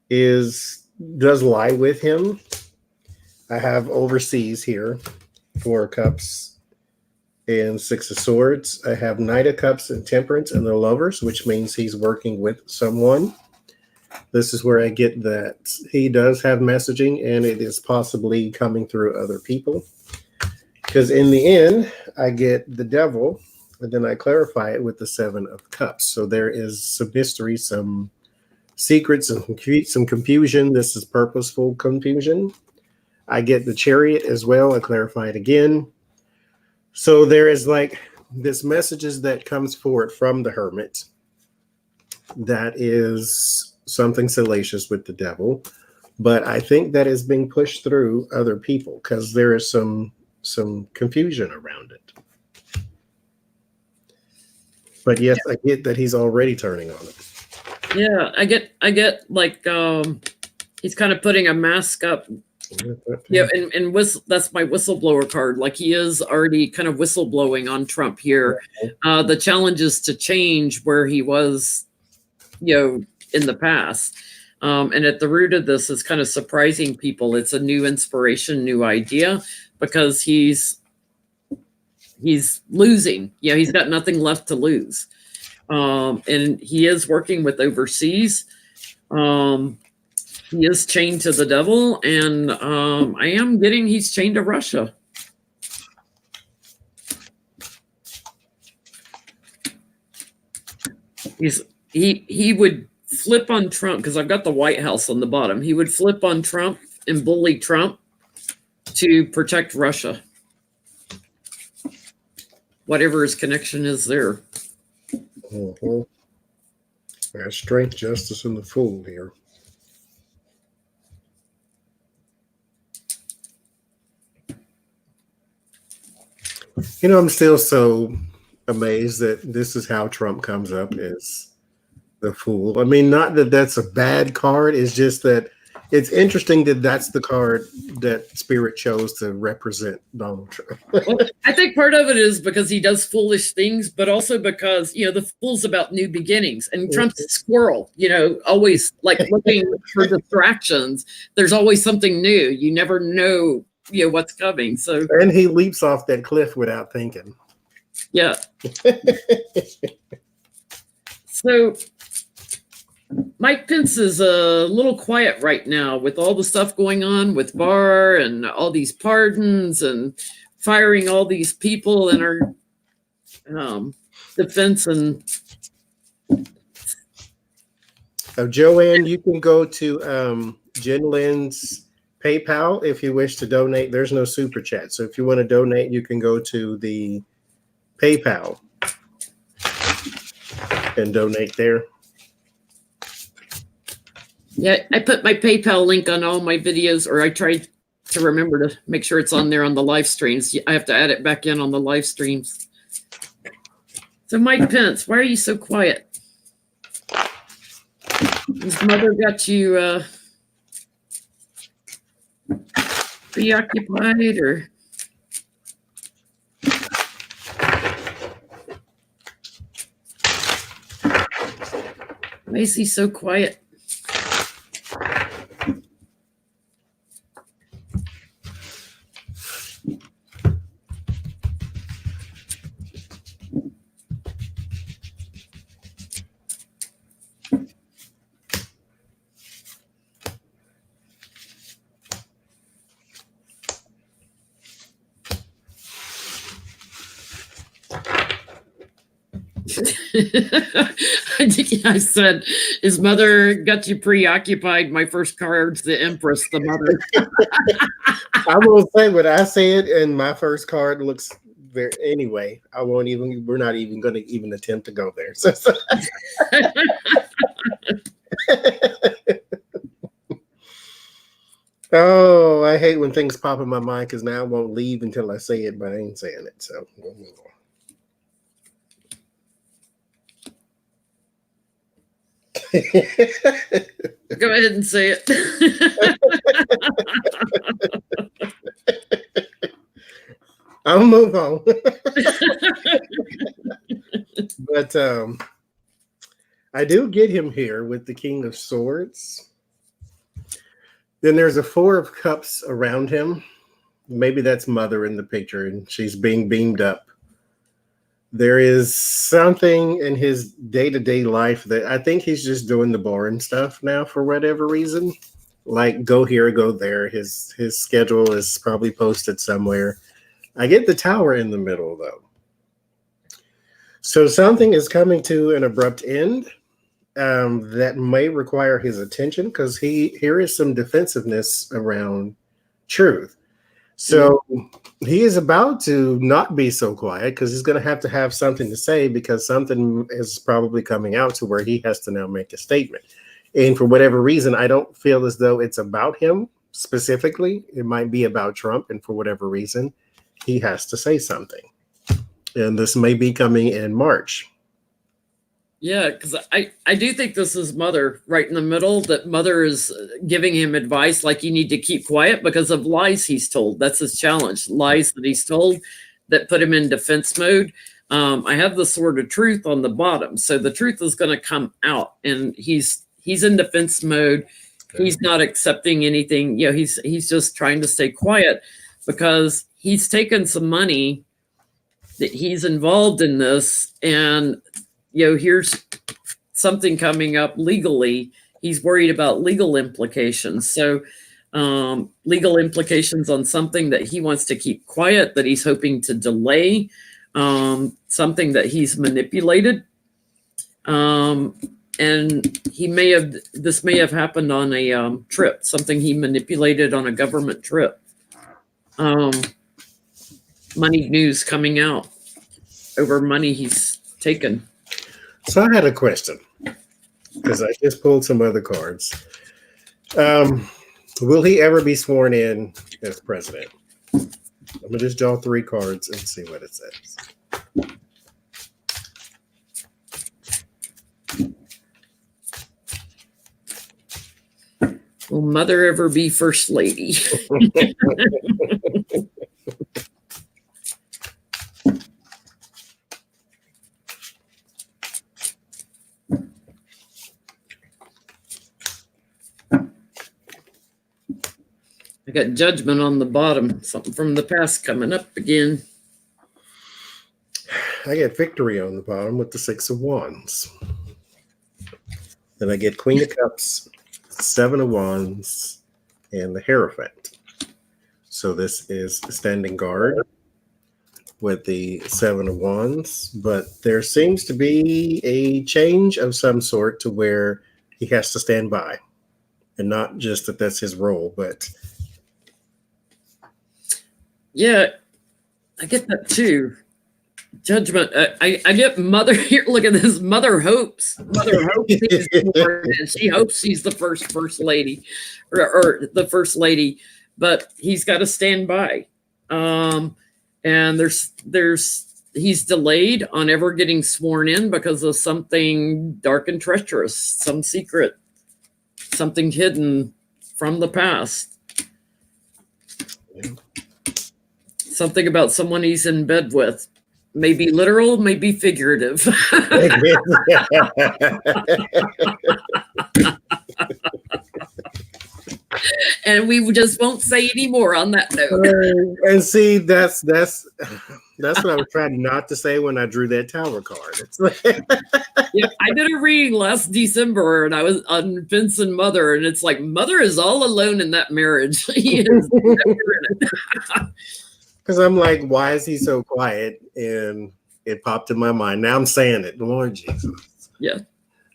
does lie with him. I have overseas here, 4 of Cups and 6 of Swords. I have Knight of Cups and Temperance and the Lovers, which means he's working with someone. This is where I get that he does have messaging and it is possibly coming through other people. Because in the end, I get the Devil, and then I clarify it with the 7 of Cups. So there is some mystery, some secrets, some confusion. This is purposeful confusion. I get the Chariot as well. I clarify it again. So there is like this messages that comes forward from the Hermit that is something salacious with the Devil. But I think that is being pushed through other people because there is some confusion around it. But yes, I get that he's already turning on it. Yeah, I get like he's kind of putting a mask up. Yeah, and that's my whistleblower card. Like he is already kind of whistleblowing on Trump here. The challenge is to change where he was, in the past. And at the root of this is kind of surprising people. It's a new inspiration, new idea, because he's losing. He's got nothing left to lose. And he is working with overseas. He is chained to the Devil, and I am getting he's chained to Russia. He would flip on Trump because I've got the White House on the bottom. He would flip on Trump and bully Trump to protect Russia. Whatever his connection is there. There's strength, justice, and the Fool here. I'm still so amazed that this is how Trump comes up as the Fool. I mean, not that that's a bad card. It's just that it's interesting that that's the card that Spirit chose to represent Donald Trump. Well, I think part of it is because he does foolish things, but also because, the Fool's about new beginnings. And Trump's a squirrel, always like looking for distractions. There's always something new. You never know, what's coming. So, and he leaps off that cliff without thinking. Yeah. So Mike Pence is a little quiet right now with all the stuff going on with Barr and all these pardons and firing all these people in our defense. And Joanne, you can go to Jenn Lynn's PayPal if you wish to donate. There's no super chat. So if you want to donate, you can go to the PayPal and donate there. Yeah, I put my PayPal link on all my videos, or I tried to remember to make sure it's on there on the live streams. I have to add it back in on the live streams. So Mike Pence, why are you so quiet? His mother got you preoccupied, or? Why is he so quiet? I think I said his mother got you preoccupied. My first card's the Empress, the mother. I will say what I said, and my first card looks very. Anyway, I won't even. We're not even going to even attempt to go there. So. Oh, I hate when things pop in my mind because now I won't leave until I say it, but I ain't saying it. So we'll move on. Go ahead and say it. I'll move on. But I do get him here with the King of Swords. Then there's a Four of Cups around him. Maybe that's Mother in the picture, and she's being beamed up. There is something in his day-to-day life that I think he's just doing the boring stuff now for whatever reason. Like go here, go there. His schedule is probably posted somewhere. I get the Tower in the middle, though. So something is coming to an abrupt end that may require his attention because here is some defensiveness around truth. So he is about to not be so quiet because he's going to have something to say because something is probably coming out to where he has to now make a statement. And for whatever reason, I don't feel as though it's about him specifically. It might be about Trump. And for whatever reason, he has to say something. And this may be coming in March. Yeah, because I do think this is Mother right in the middle, that Mother is giving him advice like you need to keep quiet because of lies he's told. That's his challenge, lies that he's told that put him in defense mode. I have the Sword of Truth on the bottom. So the truth is going to come out and he's in defense mode. Okay. He's not accepting anything. You know, he's just trying to stay quiet because he's taken some money that he's involved in this, and you know, here's something coming up legally. He's worried about legal implications. So legal implications on something that he wants to keep quiet, that he's hoping to delay, something that he's manipulated. And this may have happened on a trip, something he manipulated on a government trip. Money news coming out over money he's taken. So I had a question because I just pulled some other cards. Will he ever be sworn in as president? I'm going to just draw 3 cards and see what it says. Will Mother ever be first lady? I got Judgment on the bottom, something from the past coming up again. I get Victory on the bottom with the 6 of Wands. Then I get Queen of Cups, 7 of Wands, and the Hierophant. So this is standing guard with the 7 of Wands, but there seems to be a change of some sort to where he has to stand by. And not just that that's his role, but Yeah, I get that too. Judgment. I get mother here. Look at this. Mother hopes. Mother hopes he's born, and she hopes she's the first lady, or the first lady. But he's got to stand by. And he's delayed on ever getting sworn in because of something dark and treacherous, some secret, something hidden from the past. Something about someone he's in bed with. Maybe literal, maybe figurative. And we just won't say any more on that note. And see, that's what I was trying not to say when I drew that tower card. It's like Yeah, I did a reading last December, and I was on Vince and Mother, and it's like Mother is all alone in that marriage. He is never in it. because I'm like, why is he so quiet? And it popped in my mind. Now I'm saying it, Lord Jesus. Yeah.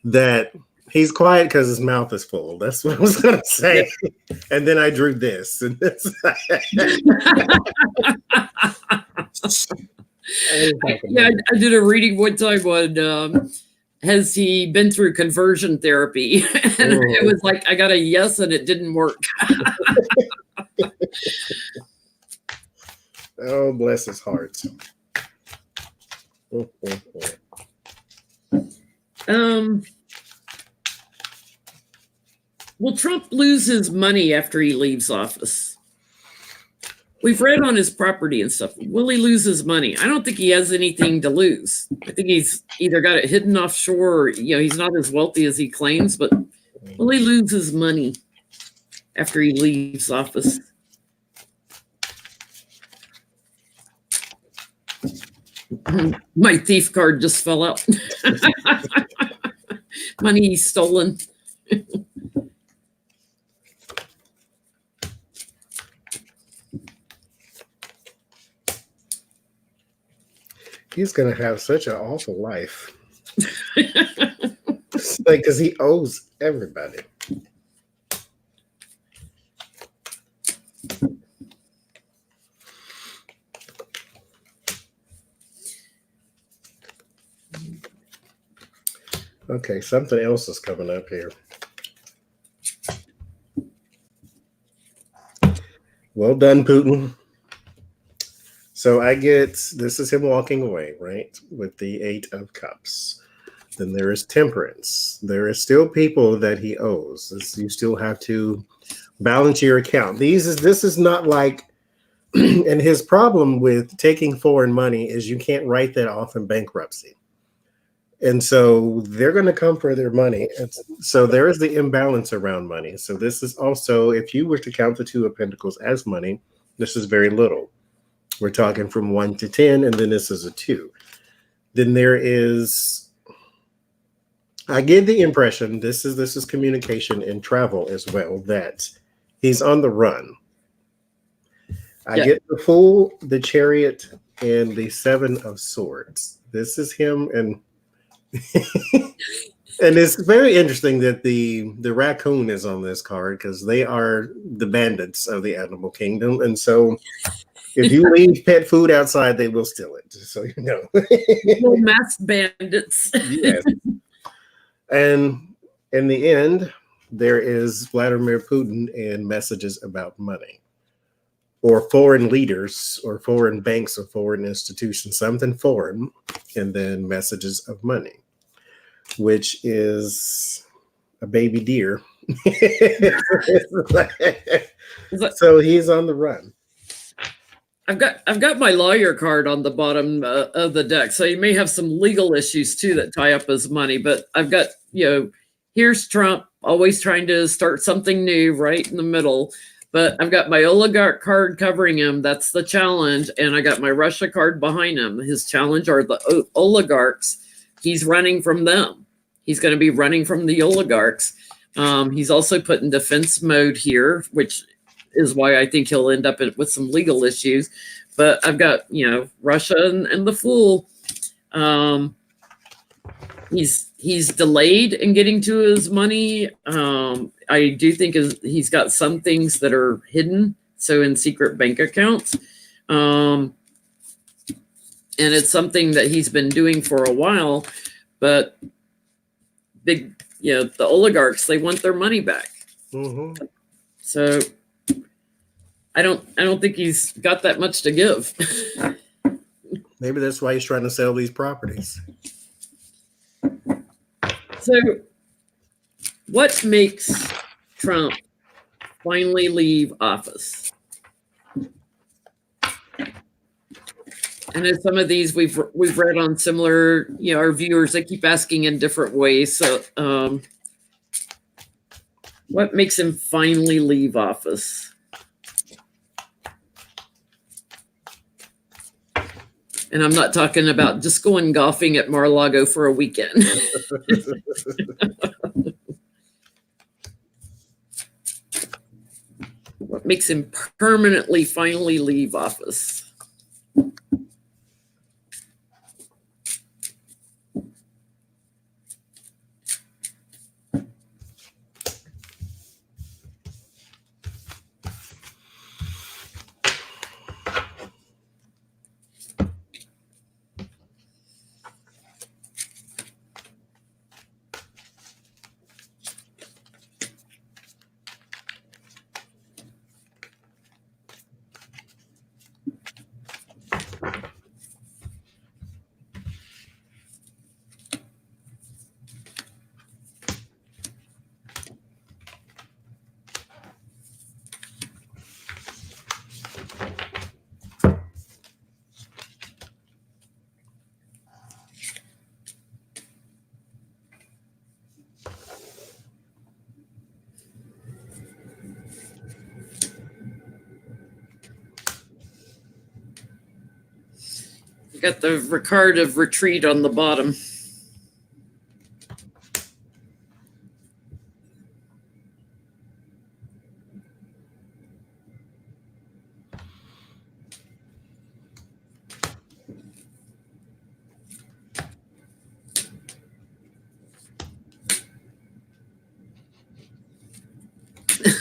That he's quiet because his mouth is full. That's what I was gonna say. Yeah. And then I drew this. And this. I did a reading one time on has he been through conversion therapy? And it was like I got a yes and it didn't work. Oh, bless his heart. Will Trump lose his money after he leaves office? We've read on his property and stuff. Will he lose his money? I don't think he has anything to lose. I think he's either got it hidden offshore or, he's not as wealthy as he claims, but will he lose his money after he leaves office? My thief card just fell out. Money stolen. He's going to have such an awful life. Like, because he owes everybody. Okay, something else is coming up here. Well done, Putin. So I get, this is him walking away, right? With the 8 of Cups. Then there is temperance. There is still people that he owes. You still have to balance your account. This is not like, and his problem with taking foreign money is you can't write that off in bankruptcy. And so they're going to come for their money. And so there is the imbalance around money. So this is also, if you were to count the 2 of Pentacles as money, this is very little. We're talking from 1 to 10, and then this is a 2. Then there is, I get the impression, this is communication and travel as well, that he's on the run. I get the Fool, the Chariot, and the 7 of Swords. This is him, and and it's very interesting that the raccoon is on this card because they are the bandits of the animal kingdom, and so if you leave pet food outside, they will steal it. So you know, little masked bandits. Yes. And in the end, there is Vladimir Putin and messages about money, or foreign leaders, or foreign banks, or foreign institutions, something foreign, and then messages of money, which is a baby deer. So he's on the run. I've got my lawyer card on the bottom of the deck, so you may have some legal issues too that tie up his money. But I've got, here's Trump always trying to start something new right in the middle. But I've got my oligarch card covering him. That's the challenge. And I got my Russia card behind him. His challenge are the oligarchs. He's running from them. He's going to be running from the oligarchs. He's also put in defense mode here, which is why I think he'll end up with some legal issues. But I've got, Russia and the Fool. He's delayed in getting to his money. I do think he's got some things that are hidden, so in secret bank accounts. And it's something that he's been doing for a while, but the oligarchs, they want their money back. Mm-hmm. So I don't think he's got that much to give. Maybe that's why he's trying to sell these properties. So what makes Trump finally leave office? And in some of these we've read on similar, our viewers, they keep asking in different ways. So what makes him finally leave office? And I'm not talking about just going golfing at Mar-a-Lago for a weekend. What makes him permanently finally leave office? Got the record of retreat on the bottom.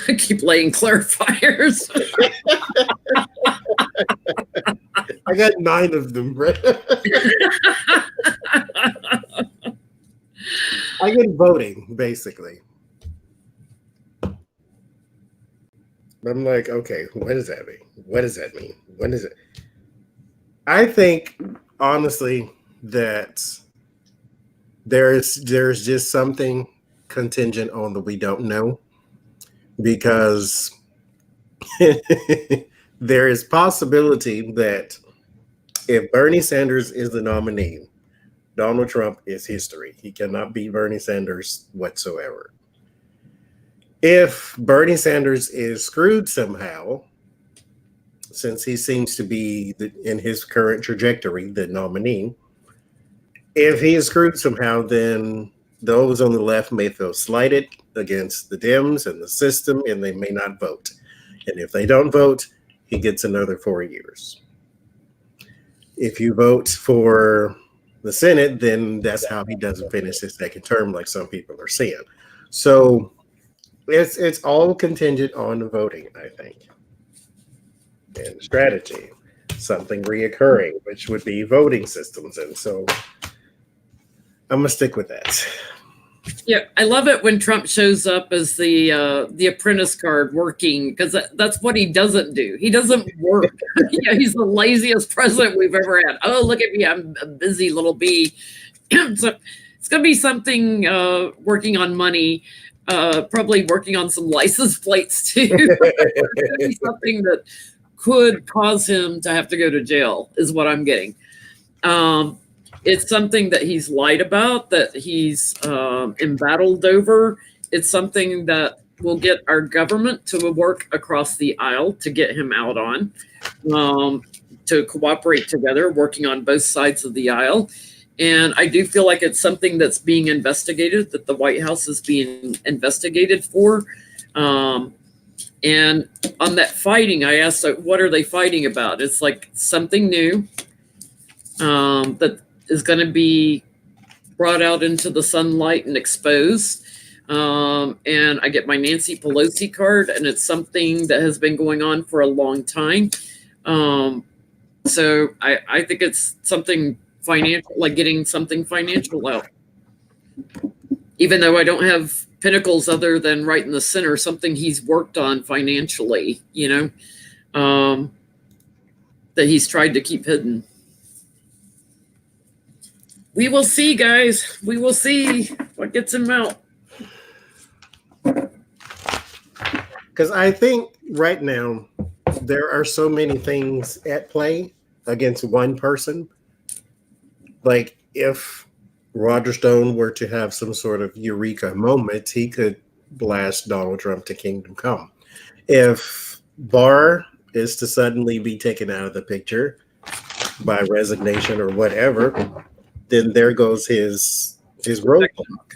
I keep laying clarifiers. I got 9 of them, right? I get voting, basically. I'm like, okay, what does that mean? What does that mean? When is it? I think, honestly, that there's just something contingent on that we don't know, because there is possibility that if Bernie Sanders is the nominee, Donald Trump is history. He cannot beat Bernie Sanders whatsoever. If Bernie Sanders is screwed somehow, since he seems to be in his current trajectory, the nominee, if he is screwed somehow, then those on the left may feel slighted against the Dems and the system, and they may not vote. And if they don't vote, he gets another 4 years. If you vote for the Senate, then that's how he doesn't finish his second term, like some people are saying. So it's all contingent on voting, I think, and strategy, something reoccurring, which would be voting systems. And so I'm gonna stick with that. Yeah, I love it when Trump shows up as the apprentice card working, because that's what he doesn't do. He doesn't work. He's the laziest president we've ever had. Oh, look at me, I'm a busy little bee. So it's going to be something working on money, probably working on some license plates too. It's going to be something that could cause him to have to go to jail, is what I'm getting. It's something that he's lied about, that he's embattled over. It's something that will get our government to work across the aisle to get him out on, to cooperate together, working on both sides of the aisle. And I do feel like it's something that's being investigated, that the White House is being investigated for. And on that fighting, I asked, what are they fighting about? It's like something new that is going to be brought out into the sunlight and exposed. And I get my Nancy Pelosi card, and it's something that has been going on for a long time. So I think it's something financial, like getting something financial out. Even though I don't have pinnacles other than right in the center, something he's worked on financially, that he's tried to keep hidden. We will see, guys. We will see what gets him out. Because I think right now there are so many things at play against one person. Like if Roger Stone were to have some sort of eureka moment, he could blast Donald Trump to kingdom come. If Barr is to suddenly be taken out of the picture by resignation or whatever, then there goes his roadblock.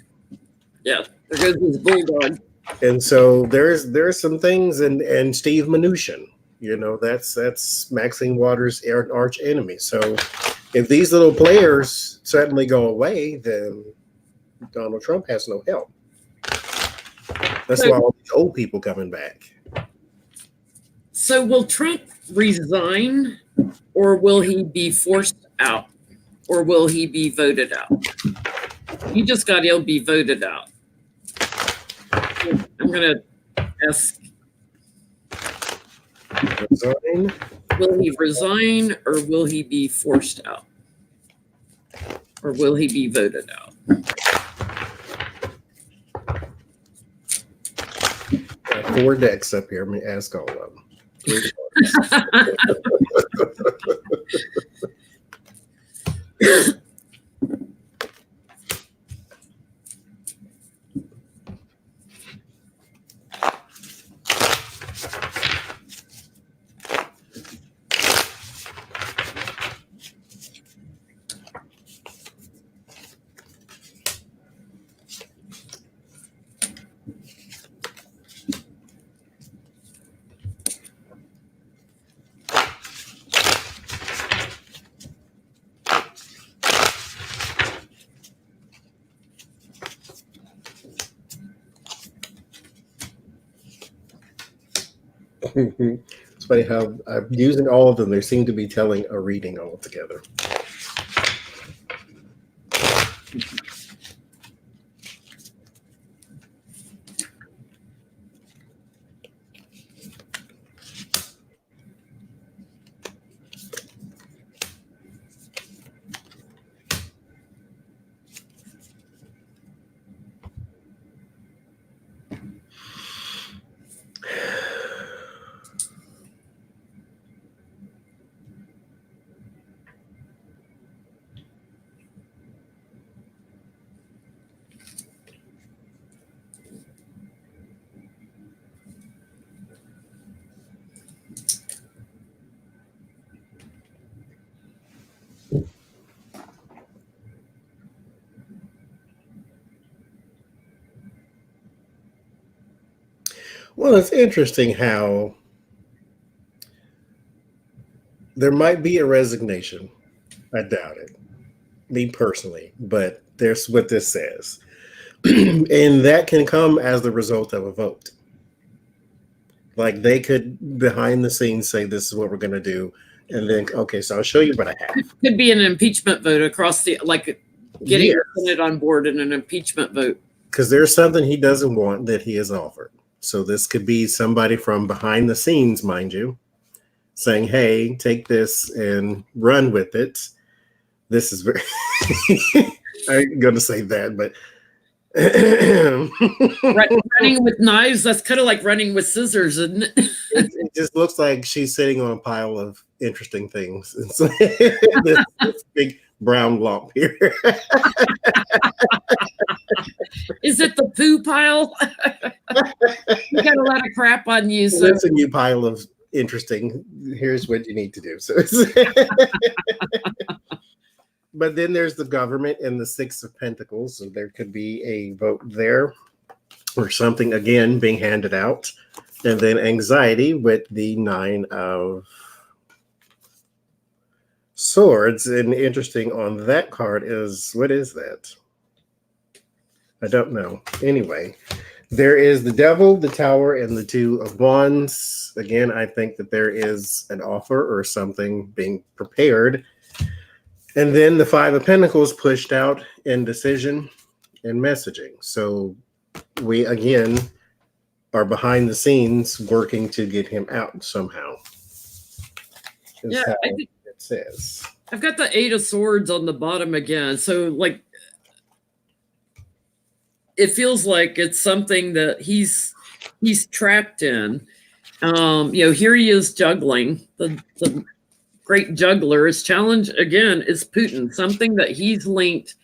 Yeah, there goes his bulldog. And so there's some things, and Steve Mnuchin, that's Maxine Waters' arch enemy. So if these little players suddenly go away, then Donald Trump has no help. That's why all these old people coming back. So will Trump resign, or will he be forced out, or will he be voted out? He just got he'll be voted out. I'm going to ask. Resign? Will he resign, or will he be forced out? Or will he be voted out? Got 4 decks up here. Let me ask all of them. It's funny how I'm using all of them. They seem to be telling a reading altogether. Well, it's interesting how there might be a resignation. I doubt it, me personally, but there's what this says. And that can come as the result of a vote. Like they could behind the scenes say, this is what we're going to do. And then, okay, so I'll show you what I have. It could be an impeachment vote across getting the Senate on board in an impeachment vote. Because there's something he doesn't want that he has offered. So this could be somebody from behind the scenes, mind you, saying, hey, take this and run with it. This is very, I'm going to say that, but. Running with knives, that's kind of like running with scissors, isn't it? It just looks like she's sitting on a pile of interesting things. It's this big brown lump here. Is it the poo pile? You got a lot of crap on you. So That's a new pile of interesting. Here's what you need to do. So, but then there's the government and the 6 of Pentacles. So there could be a vote there or something again being handed out. And then anxiety with the 9 of Swords. And interesting on that card is, what is that? I don't know. Anyway, There is the devil, the tower, and the two of wands. Again, I think that there is an offer or something being prepared. And then the five of pentacles pushed out, indecision and messaging. So we, again, are behind the scenes working to get him out somehow. Yeah, it says. I've got the Eight of Swords on the bottom again. So, like, it feels like it's something that he's trapped in. Here he is juggling. The great juggler. His challenge again is Putin, something that he's linked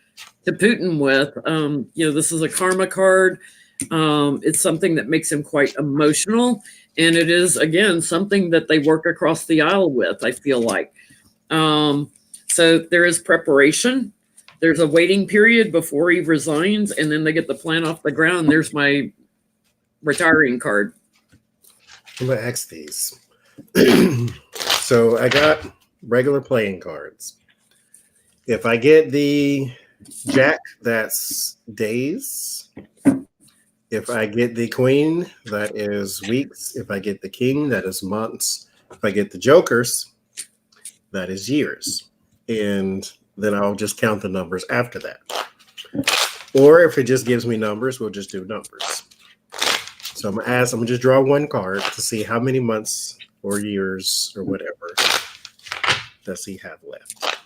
to Putin with. This is a karma card. It's something that makes him quite emotional. And it is, again, something that they work across the aisle with, I feel like. So there is preparation. There's a waiting period before he resigns, and then they get the plan off the ground. There's my retiring card. I'm going to ask these. So I got regular playing cards. If I get the Jack, that's days. If I get the Queen, that is weeks. If I get the King, that is months. If I get the Jokers, that is years. And then I'll just count the numbers after that. Or if it just gives me numbers, we'll just do numbers. So I'm going to just draw one card to see how many months or years or whatever does he have left.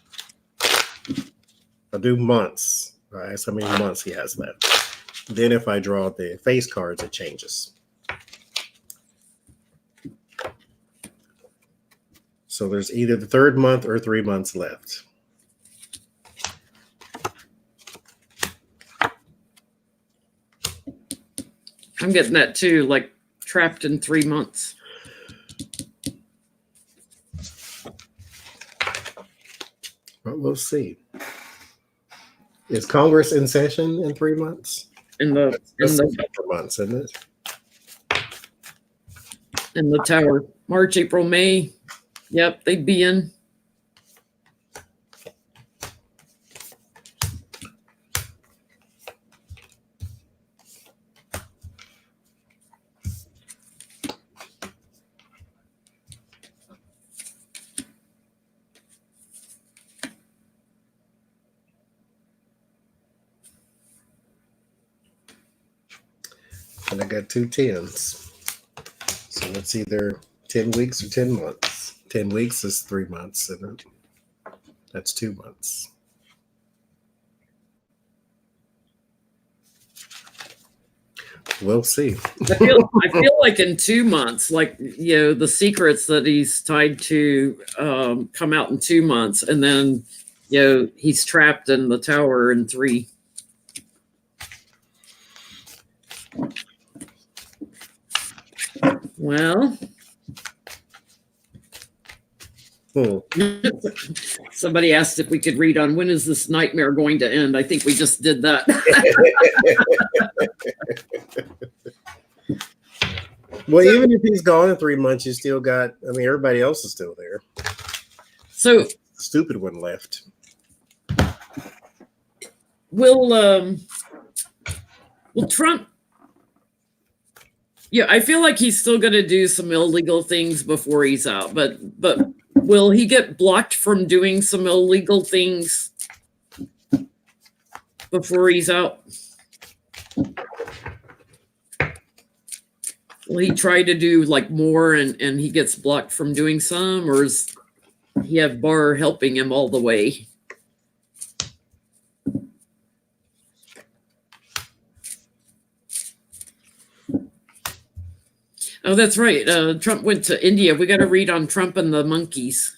I'll do months. All right, so how many months he has left. Then if I draw the face cards, it changes. So there's either the third month or 3 months left. I'm getting that too, like trapped in 3 months. Well, we'll see. Is Congress in session in 3 months? In the months, isn't it? In the tower. March, April, May. Yep, they'd be in. And I got 2 10s. So it's either 10 weeks or 10 months. 10 weeks is 3 months, isn't it? That's 2 months. We'll see. I feel like in 2 months, like, the secrets that he's tied to come out in 2 months. And then, he's trapped in the tower in 3. Well, somebody asked if we could read on when is this nightmare going to end. I think we just did that. Well, even if he's gone in 3 months, you still got, everybody else is still there. So the stupid one left. Will Trump? Yeah, I feel like he's still going to do some illegal things before he's out, but will he get blocked from doing some illegal things before he's out? Will he try to do like more and he gets blocked from doing some, or is he have Barr helping him all the way? Oh, that's right. Trump went to India. We got to read on Trump and the monkeys.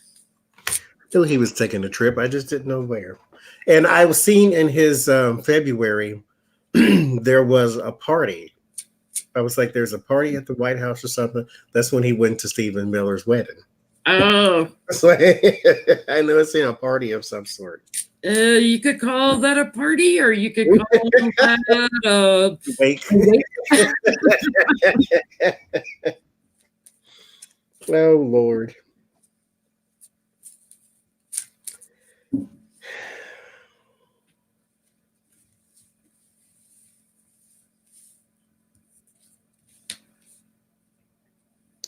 I knew he was taking a trip. I just didn't know where. And I was seeing in his February, there was a party. I was like, there's a party at the White House or something. That's when he went to Stephen Miller's wedding. Oh. So I know it's in a party of some sort. You could call that a party, or you could call that wake. Oh, Lord.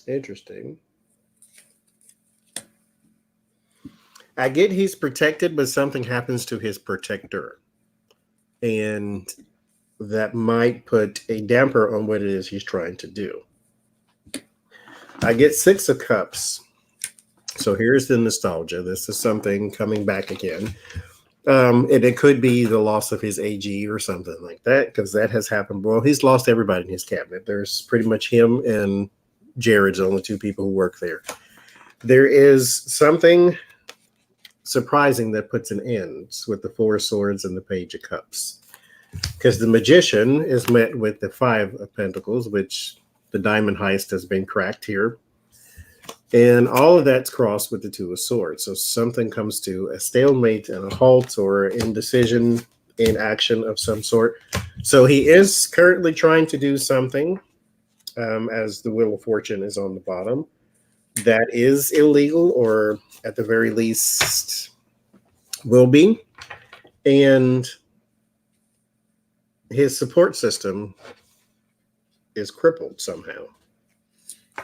Interesting. I get he's protected, but something happens to his protector. And that might put a damper on what it is he's trying to do. I get 6 of Cups. So here's the nostalgia. This is something coming back again. And it could be the loss of his AG or something like that, because that has happened. Well, he's lost everybody in his cabinet. There's pretty much him and Jared's the only 2 people who work there. There is something surprising that puts an end with the 4 of Swords and the Page of Cups. Because the Magician is met with the 5 of Pentacles, which the diamond heist has been cracked here. And all of that's crossed with the 2 of Swords. So something comes to a stalemate and a halt or indecision in action of some sort. So he is currently trying to do something, as the Wheel of Fortune is on the bottom, that is illegal, or at the very least will be. And his support system is crippled somehow.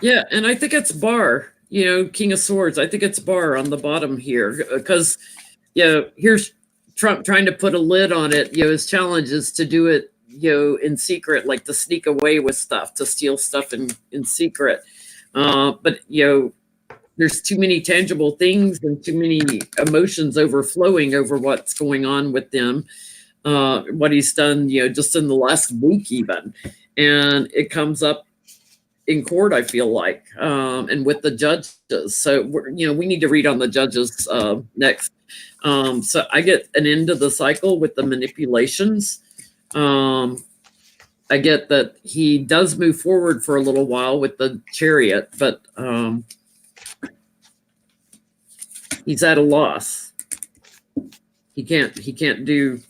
Yeah, and I think it's Barr, King of Swords. I think it's Barr on the bottom here, because, here's Trump trying to put a lid on it. His challenge is to do it, in secret, like to sneak away with stuff, to steal stuff in secret. But, there's too many tangible things and too many emotions overflowing over what's going on with them. What he's done, just in the last week even. And it comes up in court, I feel like, and with the judges. So, we need to read on the judges next. So I get an end of the cycle with the manipulations. I get that he does move forward for a little while with the Chariot, but he's at a loss. He can't do.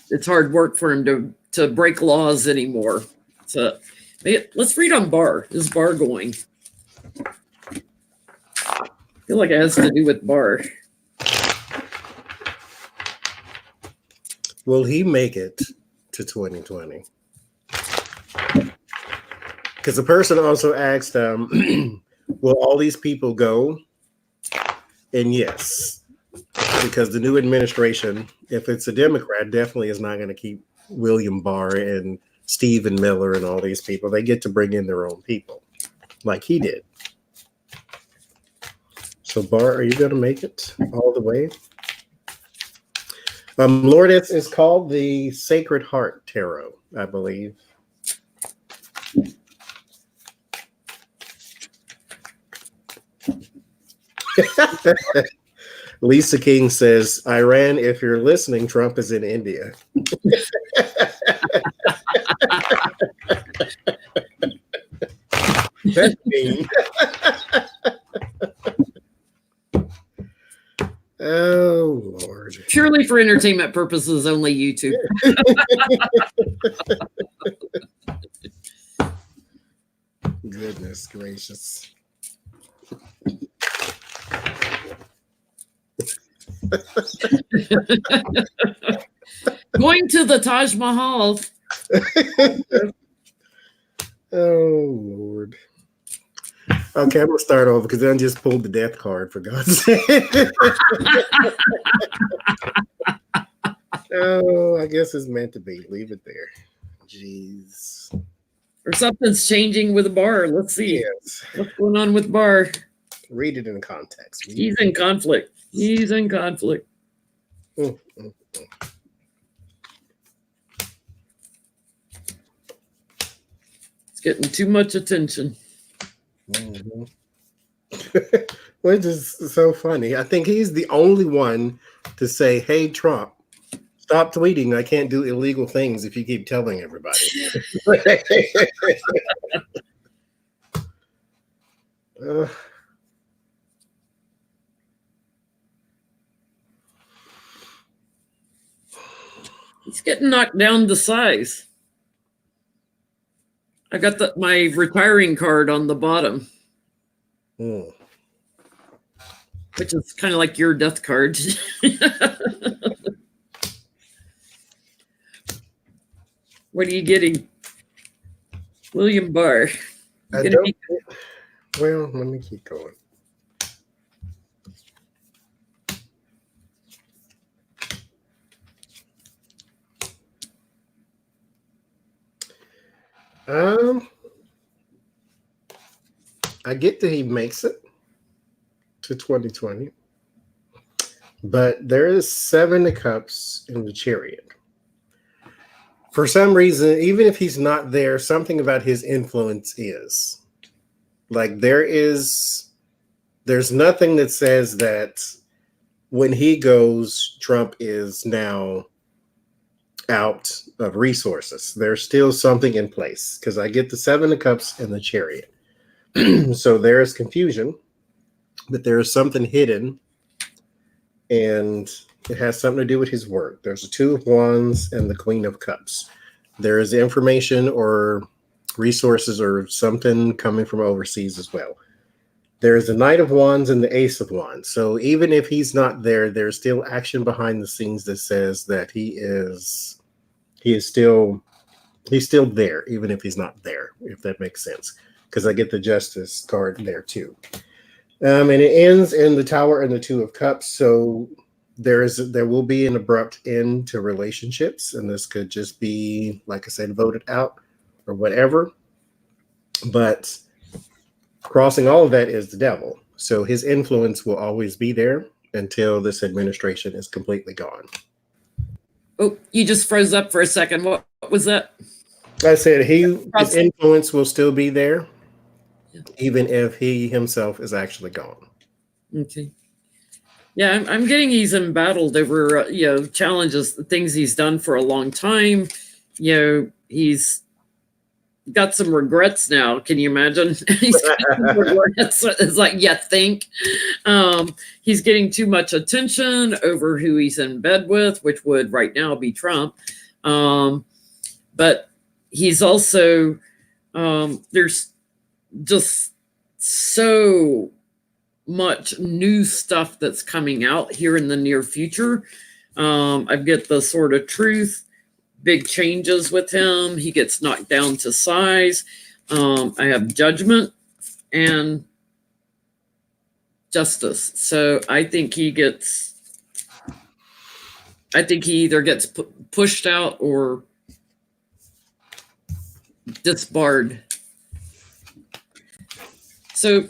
It's hard work for him to break laws anymore. So let's read on Barr. Is Barr going? I feel like it has to do with Barr. Will he make it to 2020? Because the person also asked, will all these people go? And yes, because the new administration, if it's a Democrat, definitely is not going to keep William Barr and Stephen Miller and all these people. They get to bring in their own people, like he did. So, Barr, are you going to make it all the way? Lord, it's called the Sacred Heart Tarot, I believe. Lisa King says, Iran, if you're listening, Trump is in India. That's mean. Oh, Lord. Purely for entertainment purposes, only YouTube. Goodness gracious. Going to the Taj Mahal. Oh, Lord. Okay, I'm going to start over because I just pulled the death card, for God's sake. Oh, I guess it's meant to be. Leave it there. Jeez. Or something's changing with Barr. Let's see. Yes. What's going on with Barr? Read it in context. He's in conflict. He's in conflict. It's getting too much attention. Mm-hmm. Which is so funny. I think he's the only one to say, hey, Trump, stop tweeting. I can't do illegal things if you keep telling everybody. He's getting knocked down to size. I got my retiring card on the bottom. Which is kind of like your death card. What are you getting? William Barr. I don't. Well, let me keep going. I get that he makes it to 2020, but there is 7 of cups in the chariot. For some reason, even if he's not there, something about his influence is. Like there's nothing that says that when he goes, Trump is now out of resources. There's still something in place because I get the 7 of cups and the chariot. So there is confusion, but there is something hidden, and it has something to do with his work. There's the 2 of wands and the queen of cups. There is information or resources or something coming from overseas as well. There's the knight of wands and the ace of wands. So even if he's not there, there's still action behind the scenes that says that he's still there, even if he's not there, if that makes sense. Because I get the justice card there too. And it ends in the tower and the 2 of cups. So there will be an abrupt end to relationships. And this could just be, like I said, voted out or whatever. But crossing all of that is the devil. So his influence will always be there until this administration is completely gone. Oh, you just froze up for a second. What was that? I said his influence will still be there, even if he himself is actually gone. Okay. Yeah, I'm getting he's embattled over challenges, the things he's done for a long time. He's got some regrets now. Can you imagine? He's got some regrets. It's like, think. He's getting too much attention over who he's in bed with, which would right now be Trump. But he's also, there's just so much new stuff that's coming out here in the near future. I get the sort of truth, big changes with him. He gets knocked down to size. I have judgment and justice. So I think he either gets pushed out or disbarred. So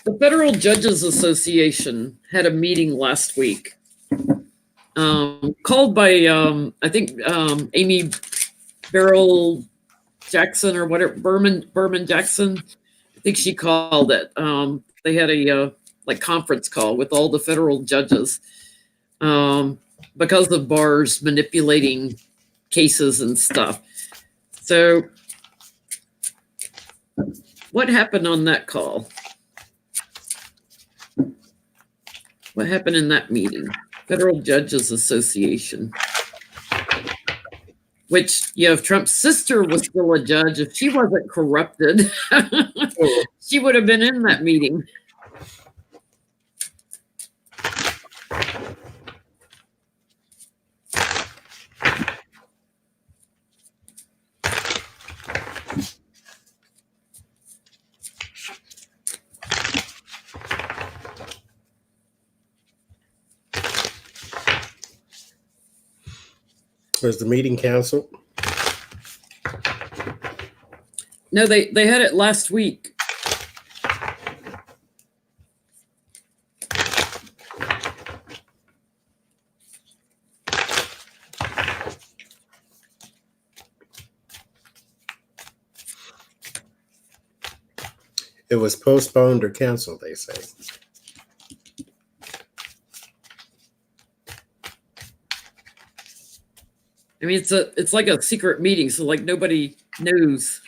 the Federal Judges Association had a meeting last week, called by, I think, Amy Beryl Jackson or whatever, Berman Jackson. I think she called it. They had a conference call with all the federal judges because of Barr's manipulating cases and stuff. So what happened on that call? What happened in that meeting? Federal Judges Association. Which, if Trump's sister was still a judge, if she wasn't corrupted, she would have been in that meeting. Was the meeting canceled? No, they had it last week. It was postponed or canceled, they say. I mean, it's like a secret meeting, so nobody knows.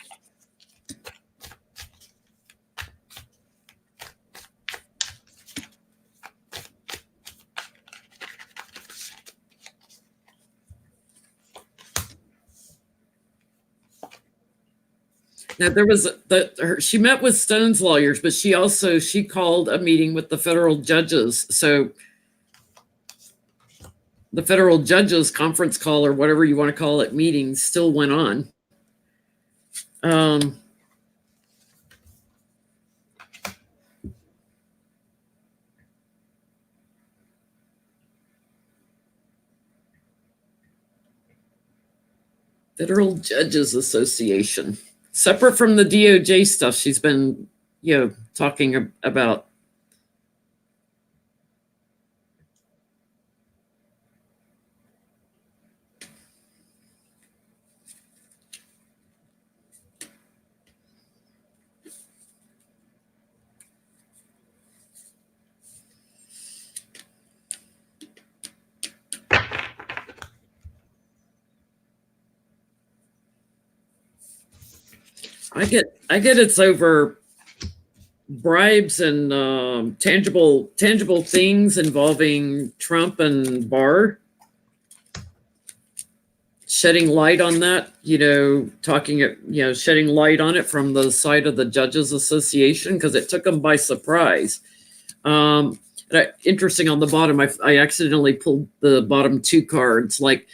Now there was she met with Stone's lawyers, but she called a meeting with the federal judges. So the federal judges conference call or whatever you want to call it, meeting still went on. Federal Judges Association, separate from the DOJ stuff she's been, talking about. I get it's over bribes and tangible things involving Trump and Barr. Shedding light on that, shedding light on it from the side of the Judges Association, because it took them by surprise. Interesting, on the bottom, I accidentally pulled the bottom two cards, like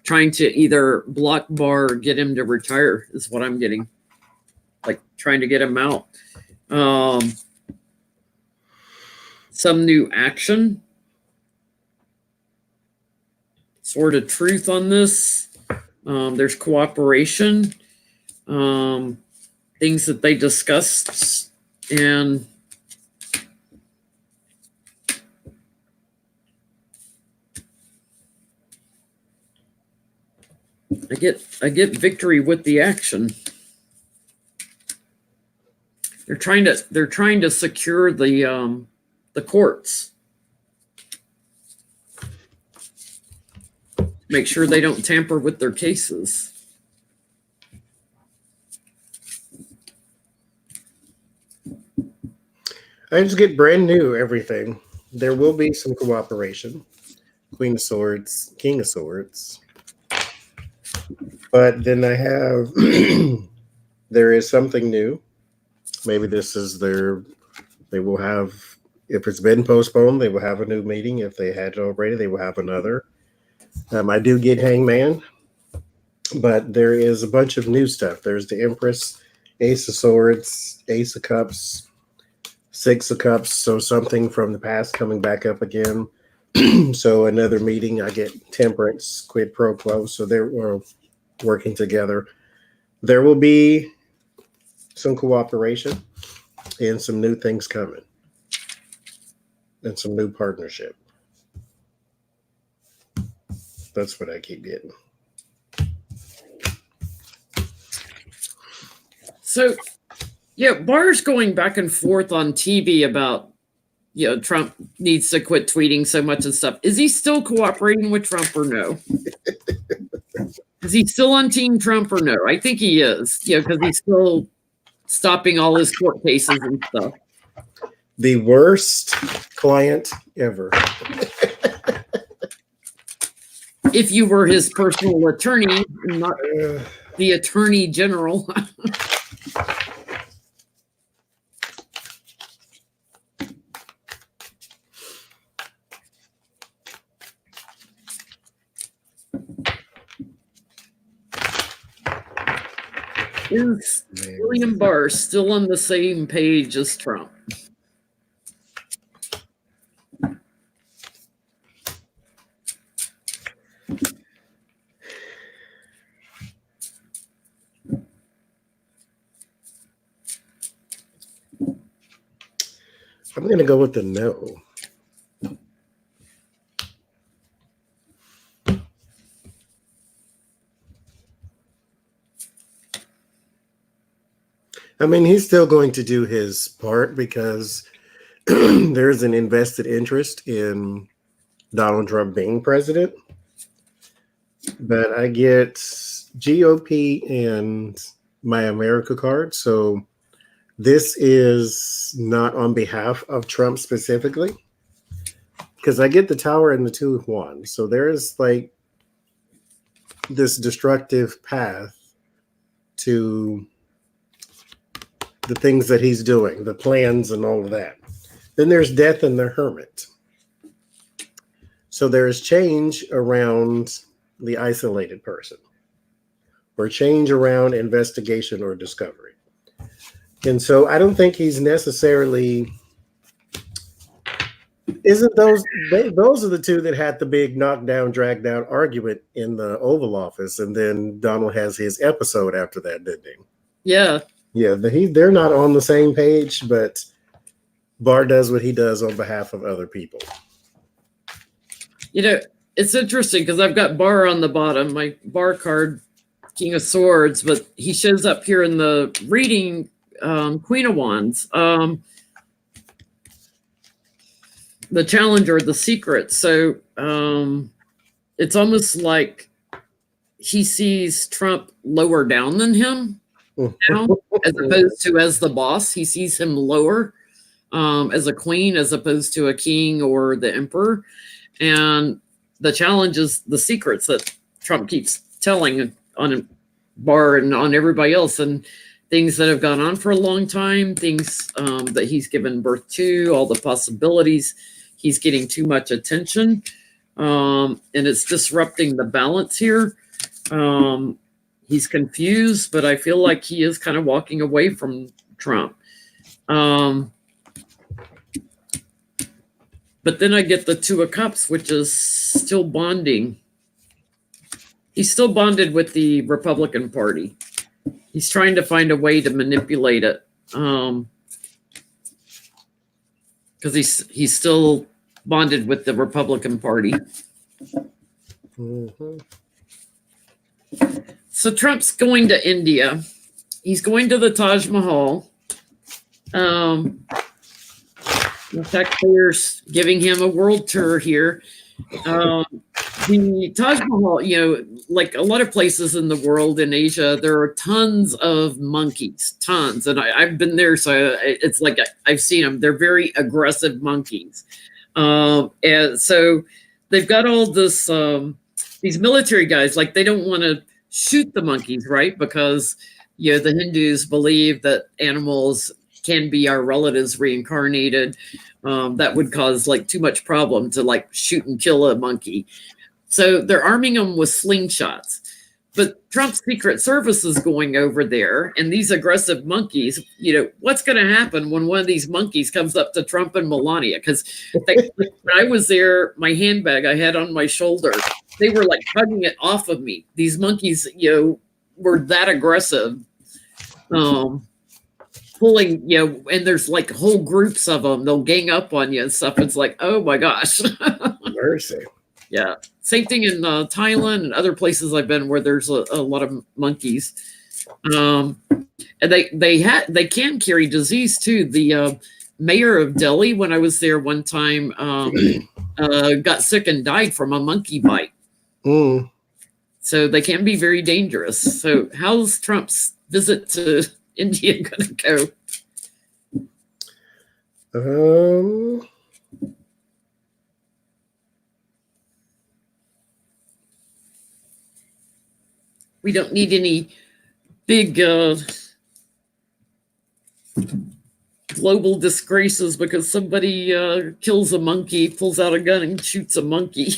trying to either block Barr or get him to retire is what I'm getting. Like trying to get him out. Some new action. Sort of truth on this. There's cooperation. Things that they discussed, and I get victory with the action. They're trying to secure the courts. Make sure they don't tamper with their cases. I just get brand new everything. There will be some cooperation. Queen of Swords, King of Swords. But then I have, there is something new. Maybe this is they will have, if it's been postponed, they will have a new meeting. If they had it already, they will have another. I do get Hangman, but there is a bunch of new stuff. There's the Empress, Ace of Swords, Ace of Cups, Six of Cups. So something from the past coming back up again. So another meeting, I get Temperance, Quid Pro Quo. So they're working together. There will be some cooperation and some new things coming and some new partnership. That's what I keep getting. So, Barr's going back and forth on TV about, Trump needs to quit tweeting so much and stuff. Is he still cooperating with Trump or no? Is he still on Team Trump or no? I think he is, because he's still stopping all his court cases and stuff. The worst client ever. If you were his personal attorney, not the attorney general. Is William Barr still on the same page as Trump? I'm going to go with the no. I mean, he's still going to do his part because there's an invested interest in Donald Trump being president. But I get GOP and my America card. So this is not on behalf of Trump specifically, because I get the Tower and the 2 of Wands. So there is like this destructive path to the things that he's doing, the plans and all of that. Then there's Death and the Hermit. So there's change around the isolated person, or change around investigation or discovery. And so I don't think he's necessarily Isn't those are the two that had the big knockdown, drag down argument in the Oval Office, and then Donald has his episode after that, didn't he? Yeah. Yeah, they're not on the same page, but Barr does what he does on behalf of other people. You know, it's interesting because I've got Barr on the bottom, my Barr card, King of Swords, but he shows up here in the reading, Queen of Wands. The Challenger, the Secret. So it's almost like he sees Trump lower down than him now, as opposed to as the boss. He sees him lower as a queen, as opposed to a king or the emperor. And the challenge is the secrets that Trump keeps telling on Barr and on everybody else, and things that have gone on for a long time, things that he's given birth to, all the possibilities. He's getting too much attention, and it's disrupting the balance here. He's confused, but I feel like he is kind of walking away from Trump. But then I get the Two of Cups, which is still bonding. He's still bonded with the Republican Party. He's trying to find a way to manipulate it. Because he's still bonded with the Republican Party. Mm-hmm. So Trump's going to India. He's going to the Taj Mahal. The taxpayers giving him a world tour here. The Taj Mahal, like a lot of places in the world, in Asia, there are tons of monkeys, tons. And I've been there, so it's like I've seen them. They're very aggressive monkeys. And so they've got all this, these military guys, like they don't want to shoot the monkeys, right? Because, the Hindus believe that animals can be our relatives reincarnated. That would cause like too much problem to like shoot and kill a monkey. So they're arming them with slingshots. But Trump's Secret Service is going over there, and these aggressive monkeys, what's going to happen when one of these monkeys comes up to Trump and Melania? Because when I was there, my handbag I had on my shoulder, they were like hugging it off of me. These monkeys, were that aggressive. Pulling, and there's like whole groups of them. They'll gang up on you and stuff. It's like, oh my gosh. Mercy. Yeah. Same thing in Thailand and other places I've been where there's a lot of monkeys. And they can carry disease too. The mayor of Delhi, when I was there one time, got sick and died from a monkey bite. Mm. So they can be very dangerous. So how's Trump's visit to India gonna go? We don't need any big global disgraces because somebody kills a monkey, pulls out a gun and shoots a monkey.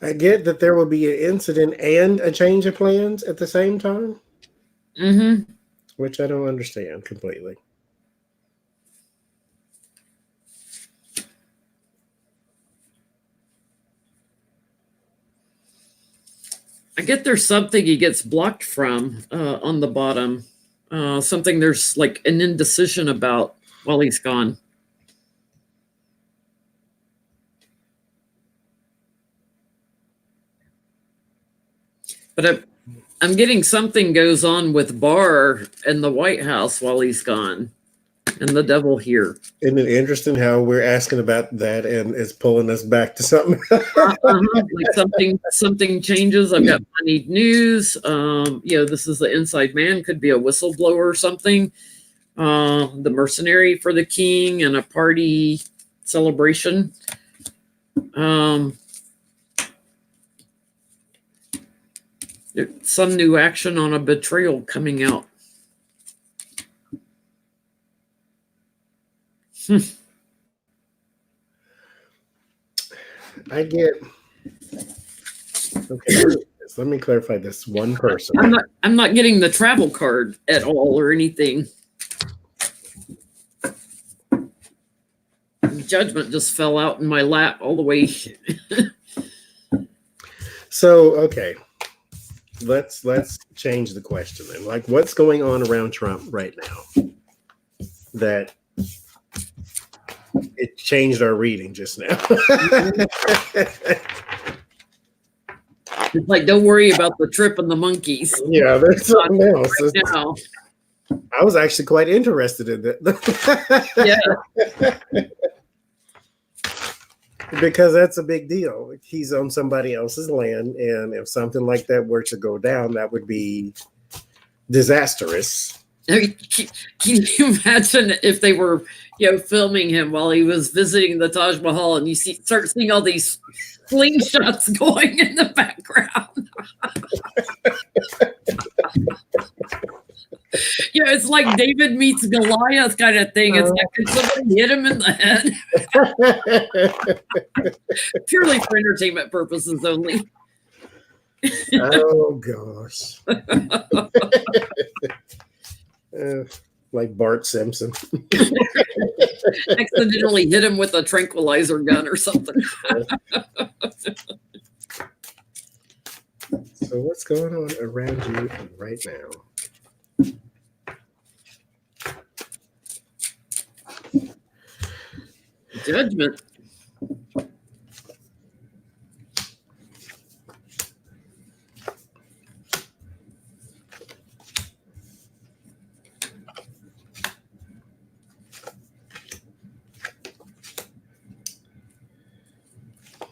I get that there will be an incident and a change of plans at the same time. Mm-hmm. Which I don't understand completely. I get there's something he gets blocked from on the bottom. Something there's like an indecision about while he's gone. But I'm getting something goes on with Barr and the White House while he's gone, and the devil here. Isn't it interesting how we're asking about that and it's pulling us back to something? Like something changes. I've got moneyed news. This is the inside man. Could be a whistleblower or something. The mercenary for the king and a party celebration. Some new action on a betrayal coming out. I get. Okay, let me clarify this one person. I'm not getting the travel card at all or anything. Judgment just fell out in my lap all the way. So, okay. Let's change the question then. Like, what's going on around Trump right now that it changed our reading just now? It's like, don't worry about the trip and the monkeys. Yeah, there's something else. Right now. I was actually quite interested in that. Yeah. Because that's a big deal. He's on somebody else's land, and if something like that were to go down, that would be disastrous. I mean, can you imagine if they were, filming him while he was visiting the Taj Mahal, and you start seeing all these slingshots going in the background? It's like David meets Goliath kind of thing. It's like, could somebody hit him in the head? Purely for entertainment purposes only. Oh, gosh. Like Bart Simpson. Accidentally hit him with a tranquilizer gun or something. So what's going on around you right now? Judgment.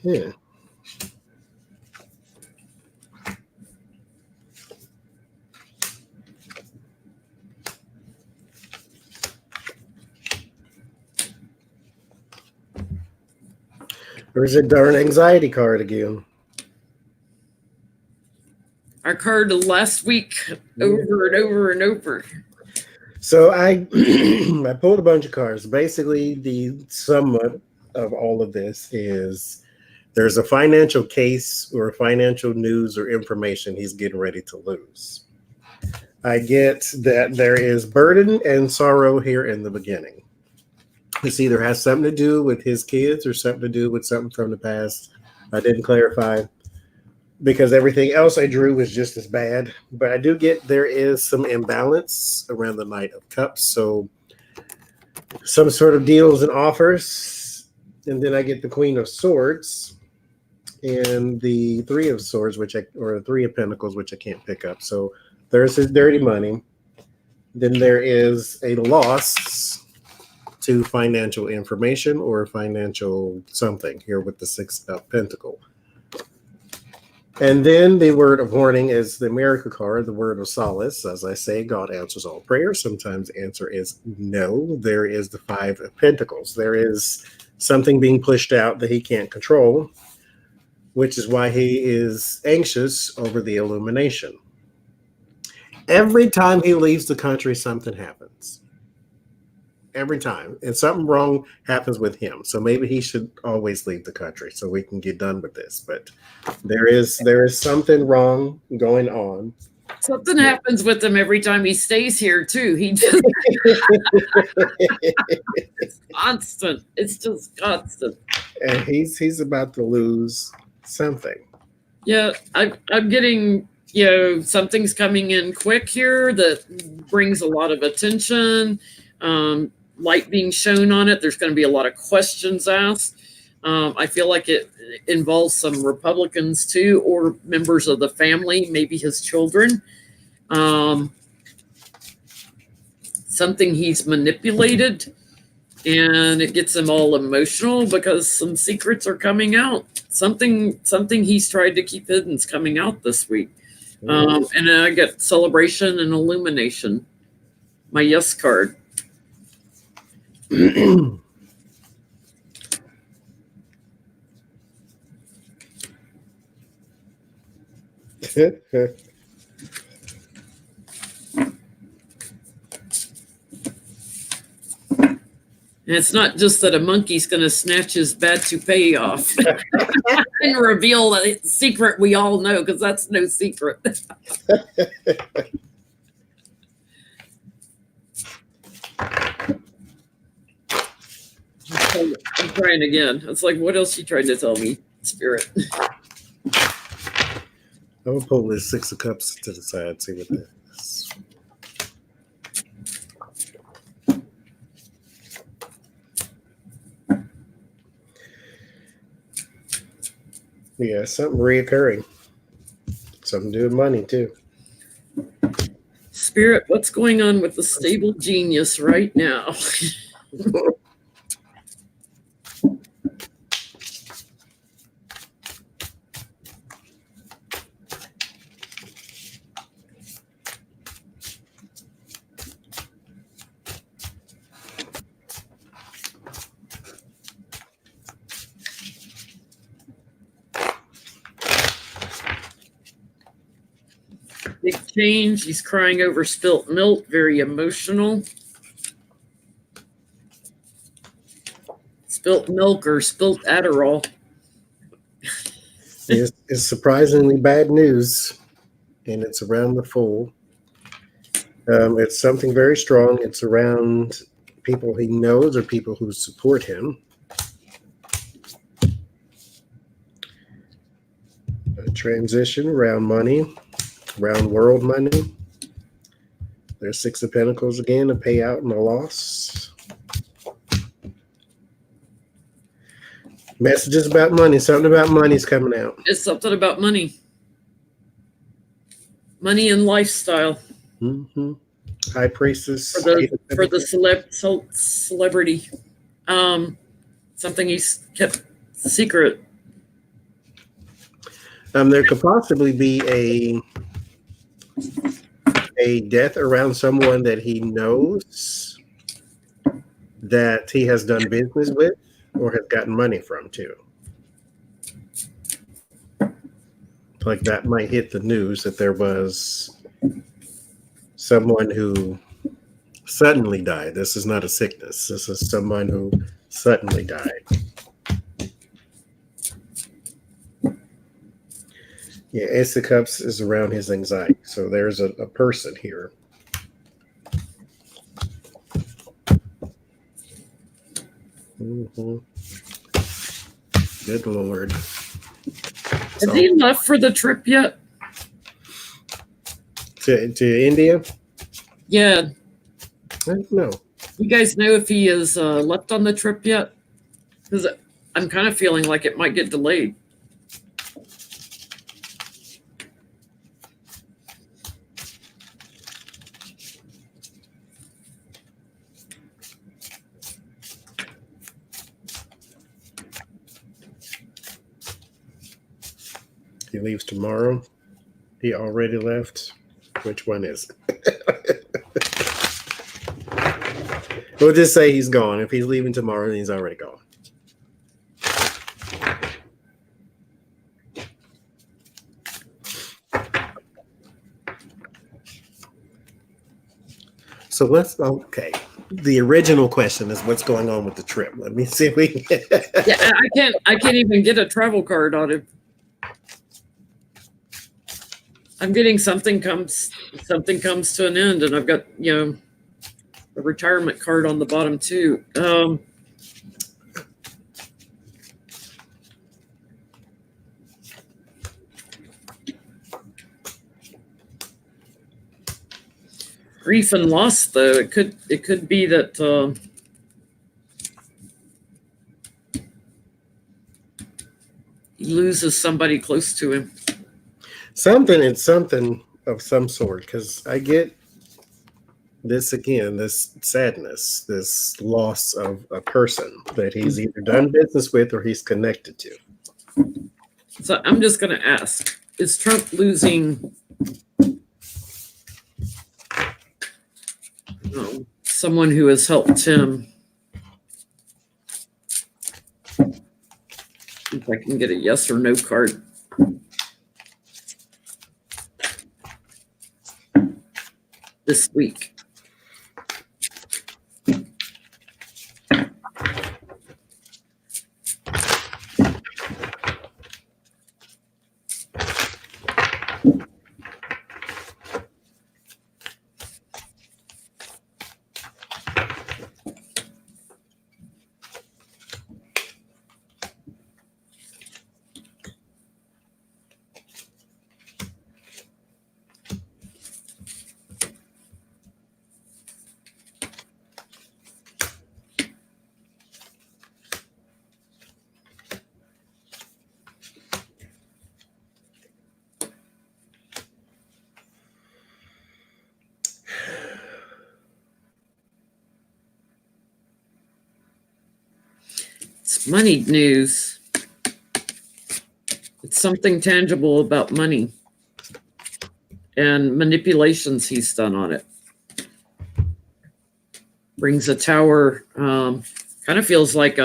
Yeah. Or is it darn anxiety card again? Our card last week over and over and over. So I I pulled a bunch of cards. Basically, the sum of all of this is there's a financial case or financial news or information he's getting ready to lose. I get that there is burden and sorrow here in the beginning. This either has something to do with his kids or something to do with something from the past. I didn't clarify because everything else I drew was just as bad. But I do get there is some imbalance around the Knight of Cups. So some sort of deals and offers. And then I get the Queen of Swords and the Three of Swords, or Three of Pentacles, which I can't pick up. So there's his dirty money. Then there is a loss to financial information or financial something here with the Six of Pentacles. And then the word of warning is the Miracle card, the word of solace. As I say, God answers all prayers. Sometimes the answer is no. There is the Five of Pentacles. There is something being pushed out that he can't control, which is why he is anxious over the illumination. Every time he leaves the country, something happens. Every time. And something wrong happens with him. So maybe he should always leave the country so we can get done with this. But there is something wrong going on. Something happens with him every time he stays here too. He just it's constant. It's just constant. And he's about to lose something. Yeah, I'm getting, something's coming in quick here that brings a lot of attention. Light being shown on it. There's going to be a lot of questions asked. I feel like it involves some Republicans too, or members of the family, maybe his children. Something he's manipulated, and it gets him all emotional because some secrets are coming out. Something he's tried to keep hidden is coming out this week. And then I get celebration and illumination. My yes card. And it's not just that a monkey's going to snatch his bad toupee off and reveal a secret we all know, because that's no secret. I'm trying again. It's like, what else are you trying to tell me, Spirit? I'm gonna pull this 6 of Cups to the side, see what that is. Yeah, something reoccurring. Something to do with money too. Spirit, what's going on with the stable genius right now? Big change. He's crying over spilt milk. Very emotional. Spilt milk or spilt Adderall. It's surprisingly bad news, and it's around the Fool. It's something very strong. It's around people he knows or people who support him. A transition around money, around world money. There's 6 of Pentacles again, a payout and a loss. Messages about money. Something about money's coming out. It's something about money. Money and lifestyle. Mm-hmm. High Priestess. For the celebrity. Something he's kept secret. There could possibly be a death around someone that he knows that he has done business with or has gotten money from too. Like that might hit the news that there was someone who suddenly died. This is not a sickness. This is someone who suddenly died. Yeah, Ace of Cups is around his anxiety. So there's a person here. Mm-hmm. Good Lord. Has he left for the trip yet? To India? Yeah. I don't know. You guys know if he is left on the trip yet? Because I'm kind of feeling like it might get delayed. He leaves tomorrow. He already left. Which one is it? We'll just say he's gone. If he's leaving tomorrow, then he's already gone. So okay. The original question is what's going on with the trip. Let me see if we can. Yeah, I can't even get a travel card on it. I'm getting something comes to an end, and I've got, a retirement card on the bottom too. Grief and loss, though, it could be that he loses somebody close to him. It's something of some sort, because I get this again, this sadness, this loss of a person that he's either done business with or he's connected to. So I'm just going to ask, is Trump losing someone who has helped him See if I can get a yes or no card. This week. It's money news. It's something tangible about money and manipulations he's done on it. Brings a tower, kind of feels like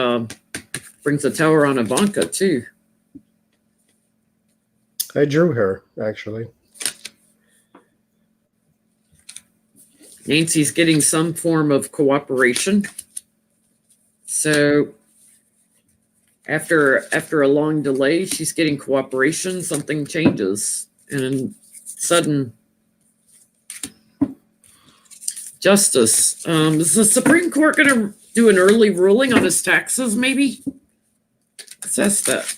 brings a tower on Ivanka too. I drew her, actually. Nancy's getting some form of cooperation. So after a long delay, she's getting cooperation, something changes, and sudden justice. Is the Supreme Court going to do an early ruling on his taxes, maybe? Let's ask that.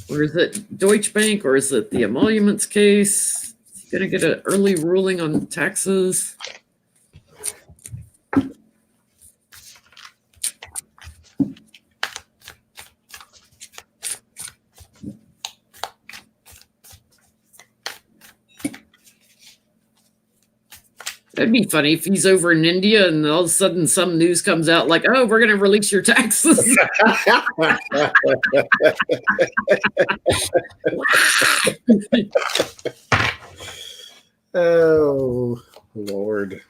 Or is it Deutsche Bank, or is it the emoluments case? Is he going to get an early ruling on taxes? That'd be funny if he's over in India and all of a sudden some news comes out like, oh, we're going to release your taxes. Oh, Lord.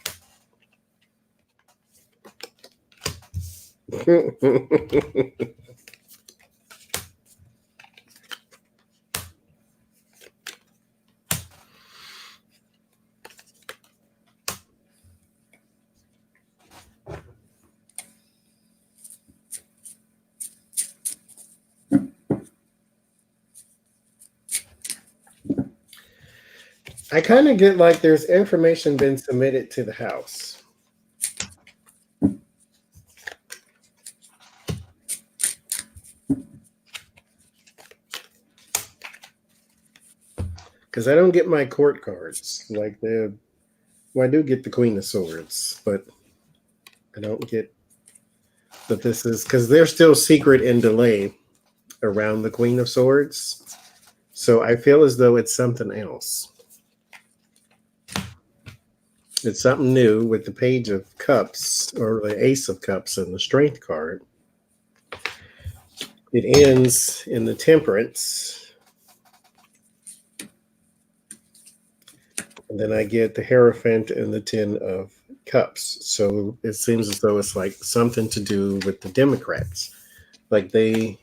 I kind of get like there's information been submitted to the House. Because I don't get my court cards. Like I do get the Queen of Swords, but I don't get that this is because they're still secret and delay around the Queen of Swords. So I feel as though it's something else. It's something new with the Page of Cups or the Ace of Cups and the Strength card. It ends in the Temperance. And then I get the Hierophant and the Ten of Cups. So it seems as though it's like something to do with the Democrats. Like they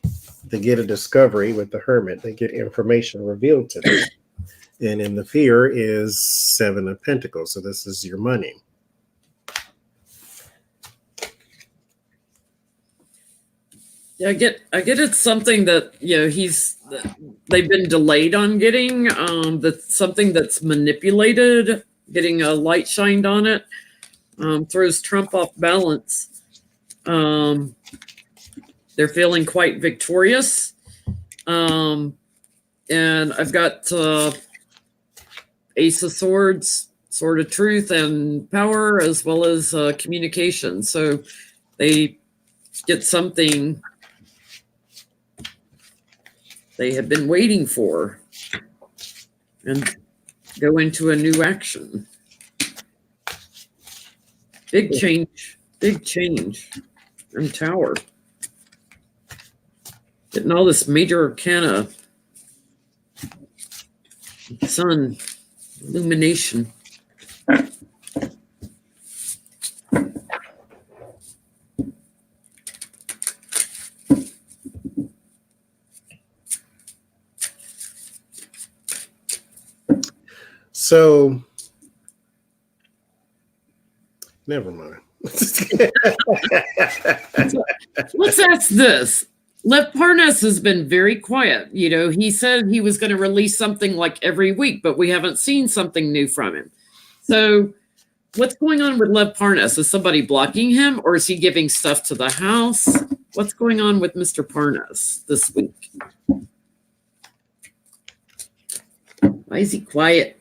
get a discovery with the Hermit. They get information revealed to them. And in the Fear is Seven of Pentacles. So this is your money. Yeah, I get it's something that, you know, they've been delayed on getting, that's something that's manipulated, getting a light shined on it, throws Trump off balance. They're feeling quite victorious. And I've got Ace of Swords, Sword of Truth and Power, as well as communication. So they get something they have been waiting for and go into a new action. Big change and Tower. Getting all this major arcana, sun, illumination. So, never mind. Let's ask this. Lev Parnas has been very quiet. You know, he said he was going to release something like every week, but we haven't seen something new from him. So what's going on with Lev Parnas? Is somebody blocking him, or is he giving stuff to the House? What's going on with Mr. Parnas this week? Why is he quiet?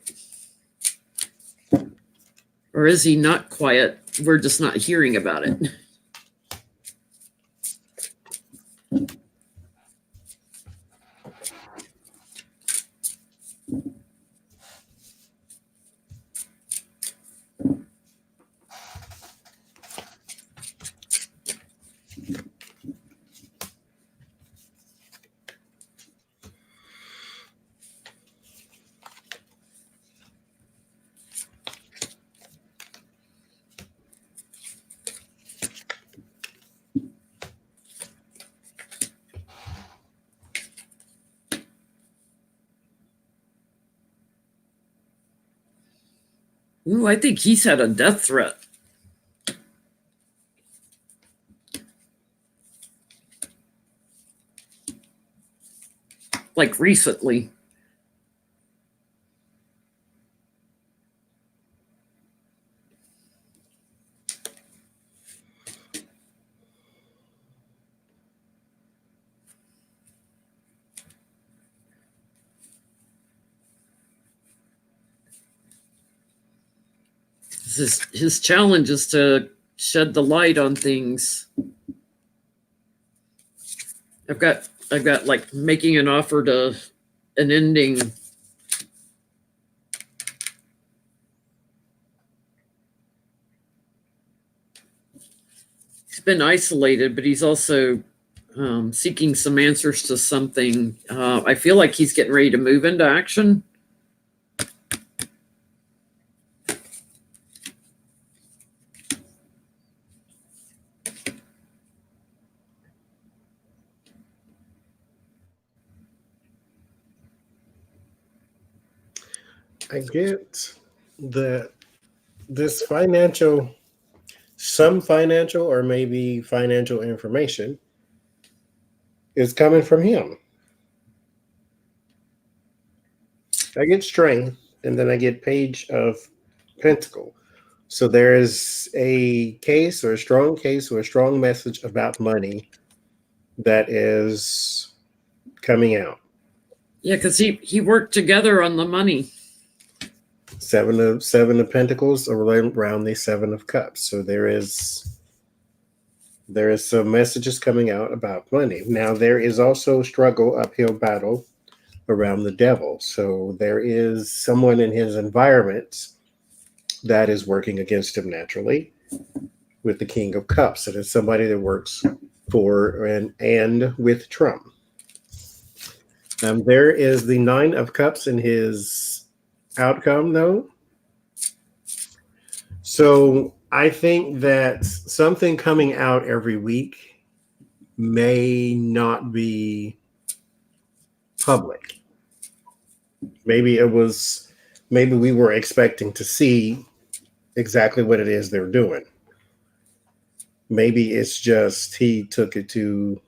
Or is he not quiet? We're just not hearing about it. Ooh, I think he's had a death threat. Like recently. His challenge is to shed the light on things. I've got like making an offer to an ending. He's been isolated, but he's also seeking some answers to something. I feel like he's getting ready to move into action. I get that this some financial or maybe financial information is coming from him. I get strength, and then I get page of pentacle. So there is a case or a strong case or a strong message about money that is coming out. Yeah, because he worked together on the money. Seven of Pentacles around the Seven of Cups. So there is some messages coming out about money. Now there is also struggle, uphill battle around the Devil. So there is someone in his environment that is working against him naturally with the King of Cups. It is somebody that works for and with Trump. There is the Nine of Cups in his outcome, though. So I think that something coming out every week may not be public. Maybe we were expecting to see exactly what it is they're doing. Maybe it's just he took it to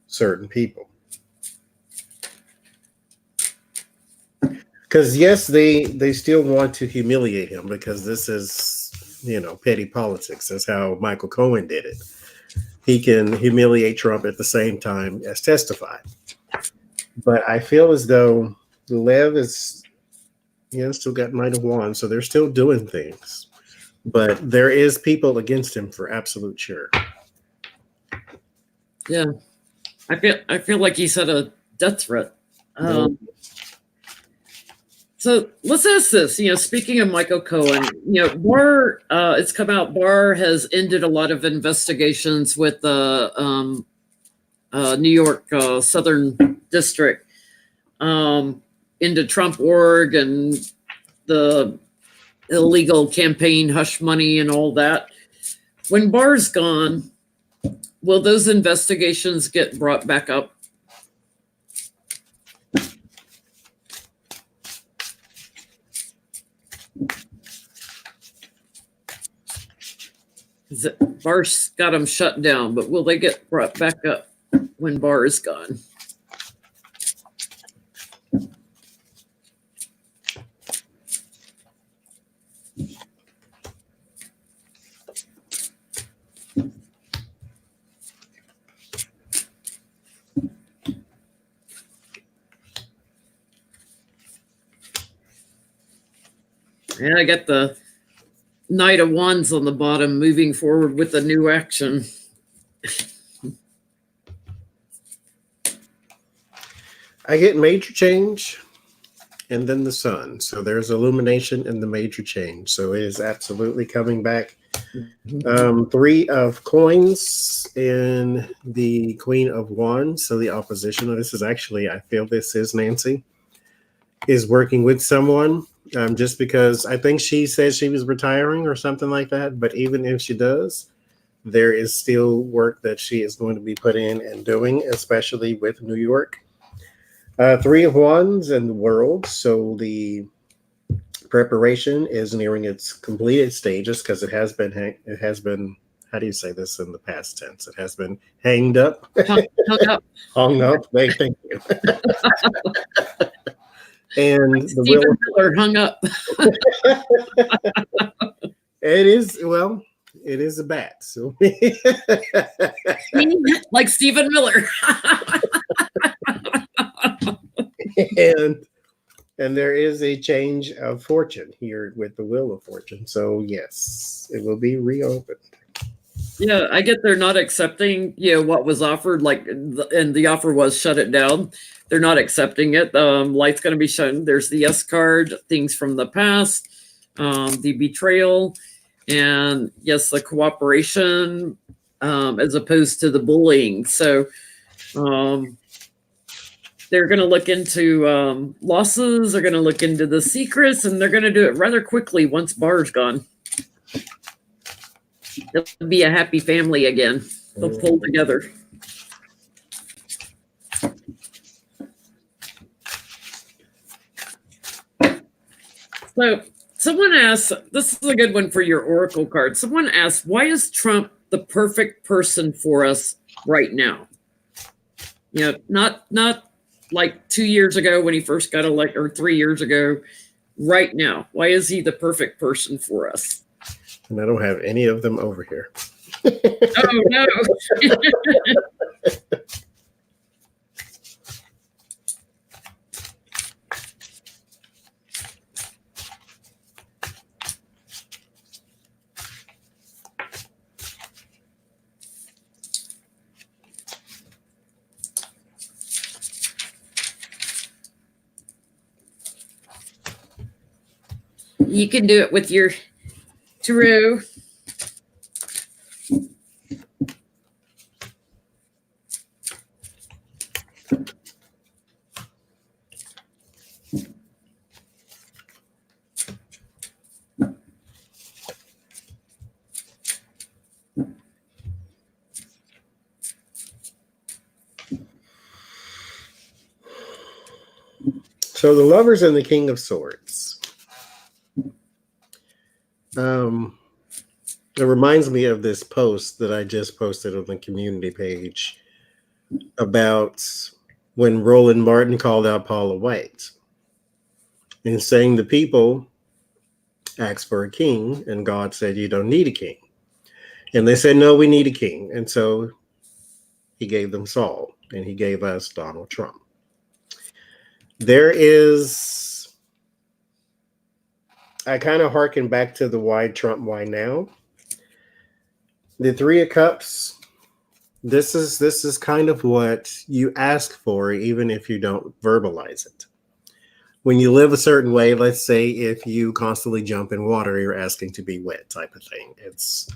certain people. Because yes, they still want to humiliate him, because this is, petty politics. That's how Michael Cohen did it. He can humiliate Trump at the same time as testify. But I feel as though Lev is, still got Knight of Wands, so they're still doing things. But there is people against him for absolute sure. Yeah, I feel like he's had a death threat. So let's ask this. Speaking of Michael Cohen, Barr, it's come out. Barr has ended a lot of investigations with the New York Southern District into Trump org and the illegal campaign hush money and all that. When Barr's gone, will those investigations get brought back up? Barr's got them shut down, but will they get brought back up when Barr is gone? And I got the Knight of Wands on the bottom, moving forward with a new action. I get major change and then the sun. So there's illumination in the major change. So it is absolutely coming back. 3 of coins in the Queen of Wands. So the opposition. This is actually, I feel this is Nancy, is working with someone. Just because I think she said she was retiring or something like that. But even if she does, there is still work that she is going to be put in and doing, especially with New York. 3 of Wands and the World. So the preparation is nearing its completed stages because it has been, how do you say this in the past tense? It has been hanged up. Hung up. Hung up. Thank you. And like the Stephen Miller hung up. It is a bat. So like Stephen Miller. and there is a change of fortune here with the Wheel of Fortune. So yes, it will be reopened. Yeah, I get they're not accepting, what was offered, and the offer was shut it down. They're not accepting it. Light's going to be shown. There's the yes card, things from the past, the betrayal, and yes, the cooperation, as opposed to the bullying. So they're going to look into losses. They're going to look into the secrets, and they're going to do it rather quickly once Barr's gone. They'll be a happy family again. They'll pull together. So someone asked, this is a good one for your Oracle card. Someone asked, why is Trump the perfect person for us right now? Not like 2 years ago when he first got elected, or 3 years ago, right now. Why is he the perfect person for us? And I don't have any of them over here. Oh, no. You can do it with your tarot. So the Lovers and the King of Swords. It reminds me of this post that I just posted on the community page about when Roland Martin called out Paula White and saying the people asked for a king and God said, you don't need a king. And they said, no, we need a king. And so he gave them Saul and he gave us Donald Trump. I kind of hearken back to the why Trump, why now? The 3 of Cups, this is kind of what you ask for, even if you don't verbalize it. When you live a certain way, let's say if you constantly jump in water, you're asking to be wet type of thing. It's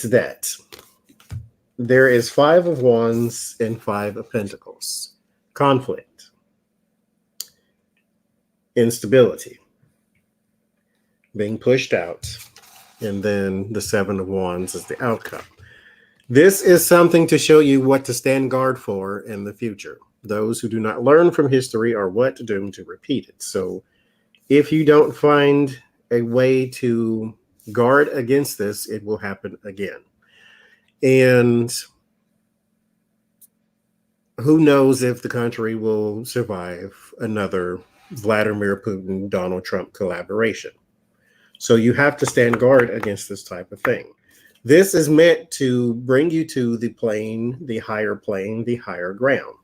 that. There is 5 of Wands and 5 of Pentacles. Conflict. Instability. Being pushed out. And then the 7 of Wands is the outcome. This is something to show you what to stand guard for in the future. Those who do not learn from history are doomed to repeat it. So if you don't find a way to guard against this, it will happen again. And who knows if the country will survive another Vladimir Putin, Donald Trump collaboration. So you have to stand guard against this type of thing. This is meant to bring you to the plane, the higher ground.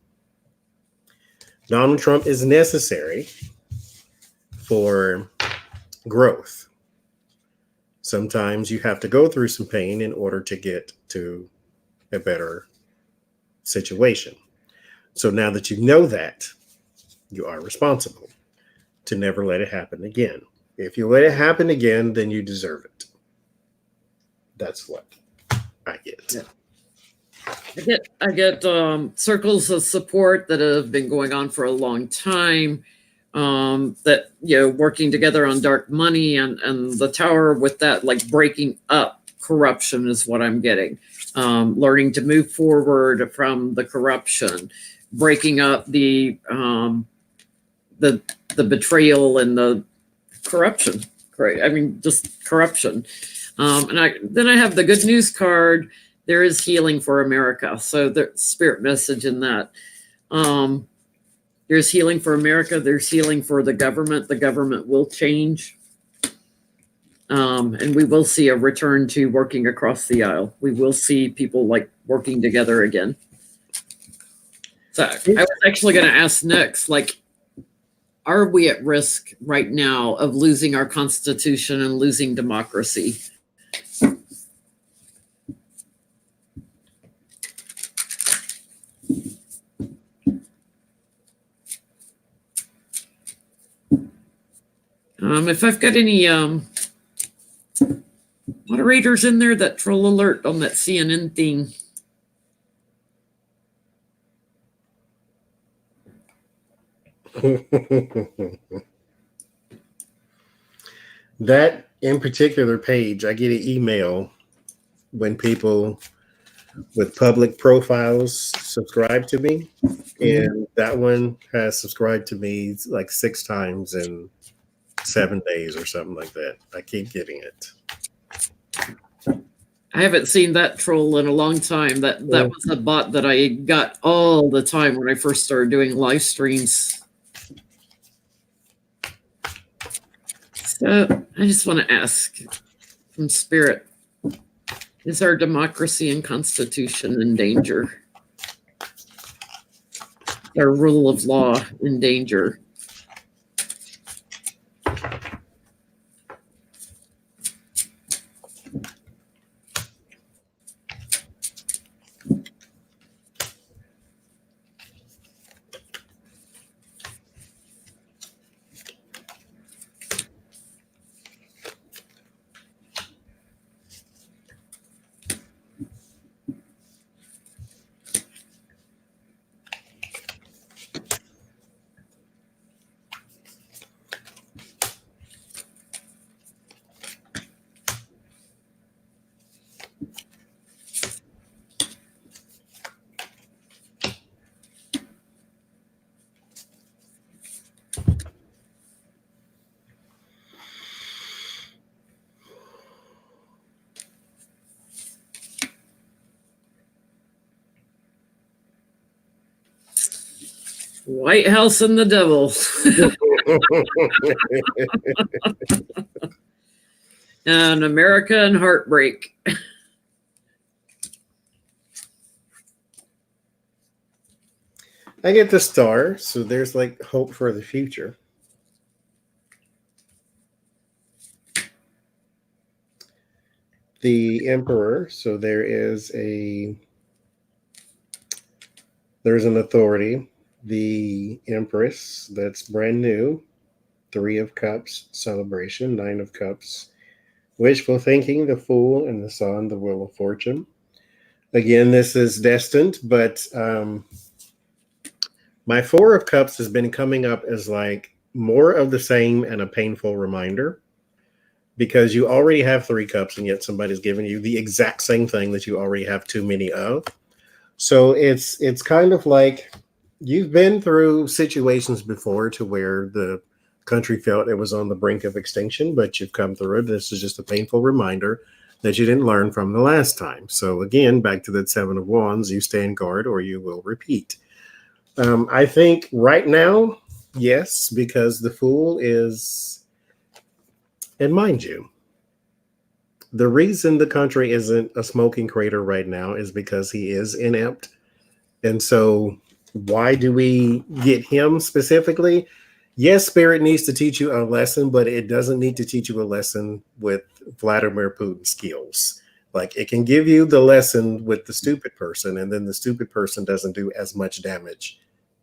Donald Trump is necessary for growth. Sometimes you have to go through some pain in order to get to a better situation. So now that you know that, you are responsible to never let it happen again. If you let it happen again, then you deserve it. That's what I get. Yeah. I get circles of support that have been going on for a long time. That, working together on dark money and the tower with that, like breaking up corruption is what I'm getting. Learning to move forward from the corruption, breaking up the betrayal and the corruption. Right? I mean, just corruption. And I have the good news card. There is healing for America. So the spirit message in that. There's healing for America. There's healing for the government. The government will change. And we will see a return to working across the aisle. We will see people like working together again. So I was actually going to ask next, like, are we at risk right now of losing our Constitution and losing democracy? If I've got any moderators in there, that troll alert on that CNN thing. That in particular page, I get an email when people with public profiles subscribe to me, and that one has subscribed to me like 6 times in 7 days or something like that. I keep getting it. I haven't seen that troll in a long time. That was a bot that I got all the time when I first started doing live streams. So I just want to ask from Spirit, is our democracy and Constitution in danger? Our rule of law in danger? White House and the devil. And America and heartbreak. I get the star, so there's like hope for the future. The Emperor, so there's an authority. The Empress, that's brand new. 3 of Cups, celebration. 9 of Cups, wishful thinking. The Fool, and the Sun, the Wheel of Fortune. Again, this is destined, but my 4 of Cups has been coming up as like more of the same and a painful reminder, because you already have 3 cups and yet somebody's giving you the exact same thing that you already have too many of. So it's kind of like you've been through situations before to where the country felt it was on the brink of extinction, but you've come through it. This is just a painful reminder that you didn't learn from the last time. So again, back to that 7 of Wands, you stand guard or you will repeat. I think right now, yes, because the Fool is, and mind you, the reason the country isn't a smoking crater right now is because he is inept. And so why do we get him specifically? Yes, Spirit needs to teach you a lesson, but it doesn't need to teach you a lesson with Vladimir Putin skills. Like, it can give you the lesson with the stupid person, and then the stupid person doesn't do as much damage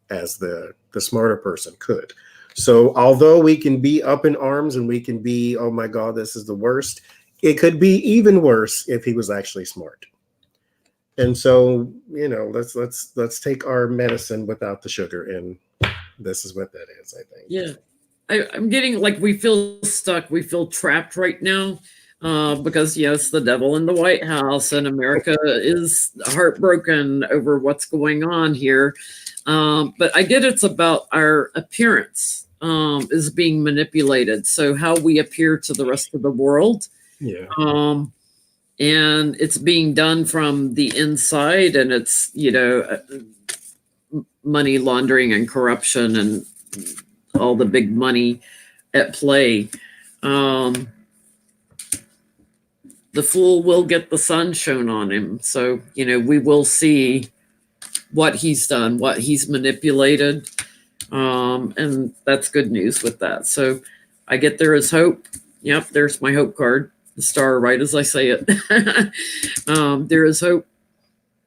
as the smarter person could. So although we can be up in arms and we can be, oh my God, this is the worst, it could be even worse if he was actually smart. And so, you know, let's take our medicine without the sugar, and this is what that is, I think. Yeah. I'm getting like, we feel stuck. We feel trapped right now because, yes, the devil in the White House and America is heartbroken over what's going on here. But I get it's about our appearance is being manipulated. So how we appear to the rest of the world. Yeah. And it's being done from the inside, and it's, you know, money laundering and corruption and all the big money at play. The Fool will get the sun shown on him. So, you know, we will see what he's done, what he's manipulated. And that's good news with that. So I get there is hope. Yep, there's my hope card. The star, right as I say it. There is hope.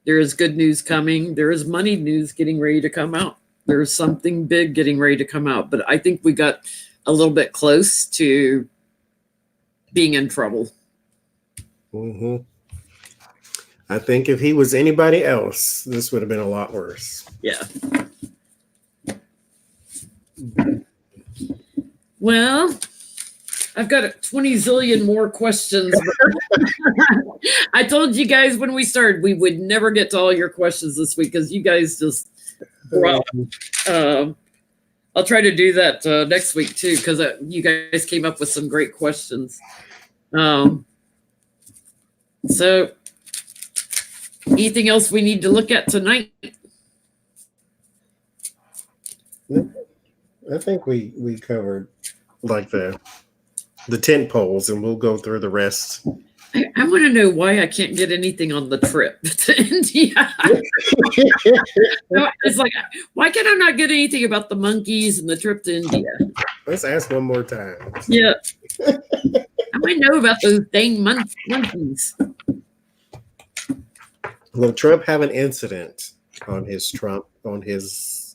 There is good news coming. There is money news getting ready to come out. There's something big getting ready to come out. But I think we got a little bit close to being in trouble. Mm-hmm. I think if he was anybody else, this would have been a lot worse. Yeah. Well, I've got 20 zillion more questions. I told you guys when we started, we would never get to all your questions this week because you guys just brought. I'll try to do that next week too, because you guys came up with some great questions. So anything else we need to look at tonight? I think we covered like the tent poles, and we'll go through the rest. I want to know why I can't get anything on the trip to India. It's like, why can I not get anything about the monkeys and the trip to India? Let's ask one more time. Yeah. I might know about those dang monkeys. Will Trump have an incident on his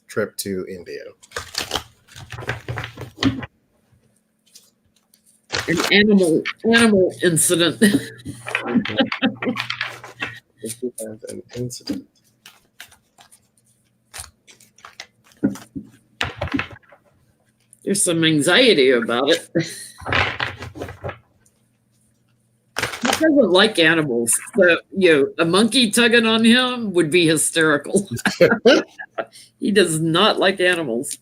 trip to India? An animal incident. If he has an incident. There's some anxiety about it. He doesn't like animals. So, you know, a monkey tugging on him would be hysterical. He does not like animals.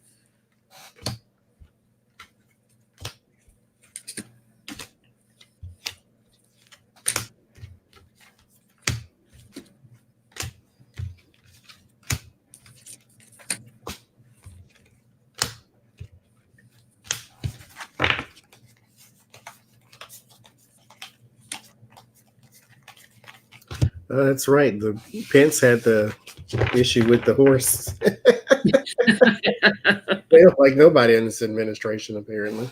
That's right. The Pence had the issue with the horse. They don't like nobody in this administration, apparently.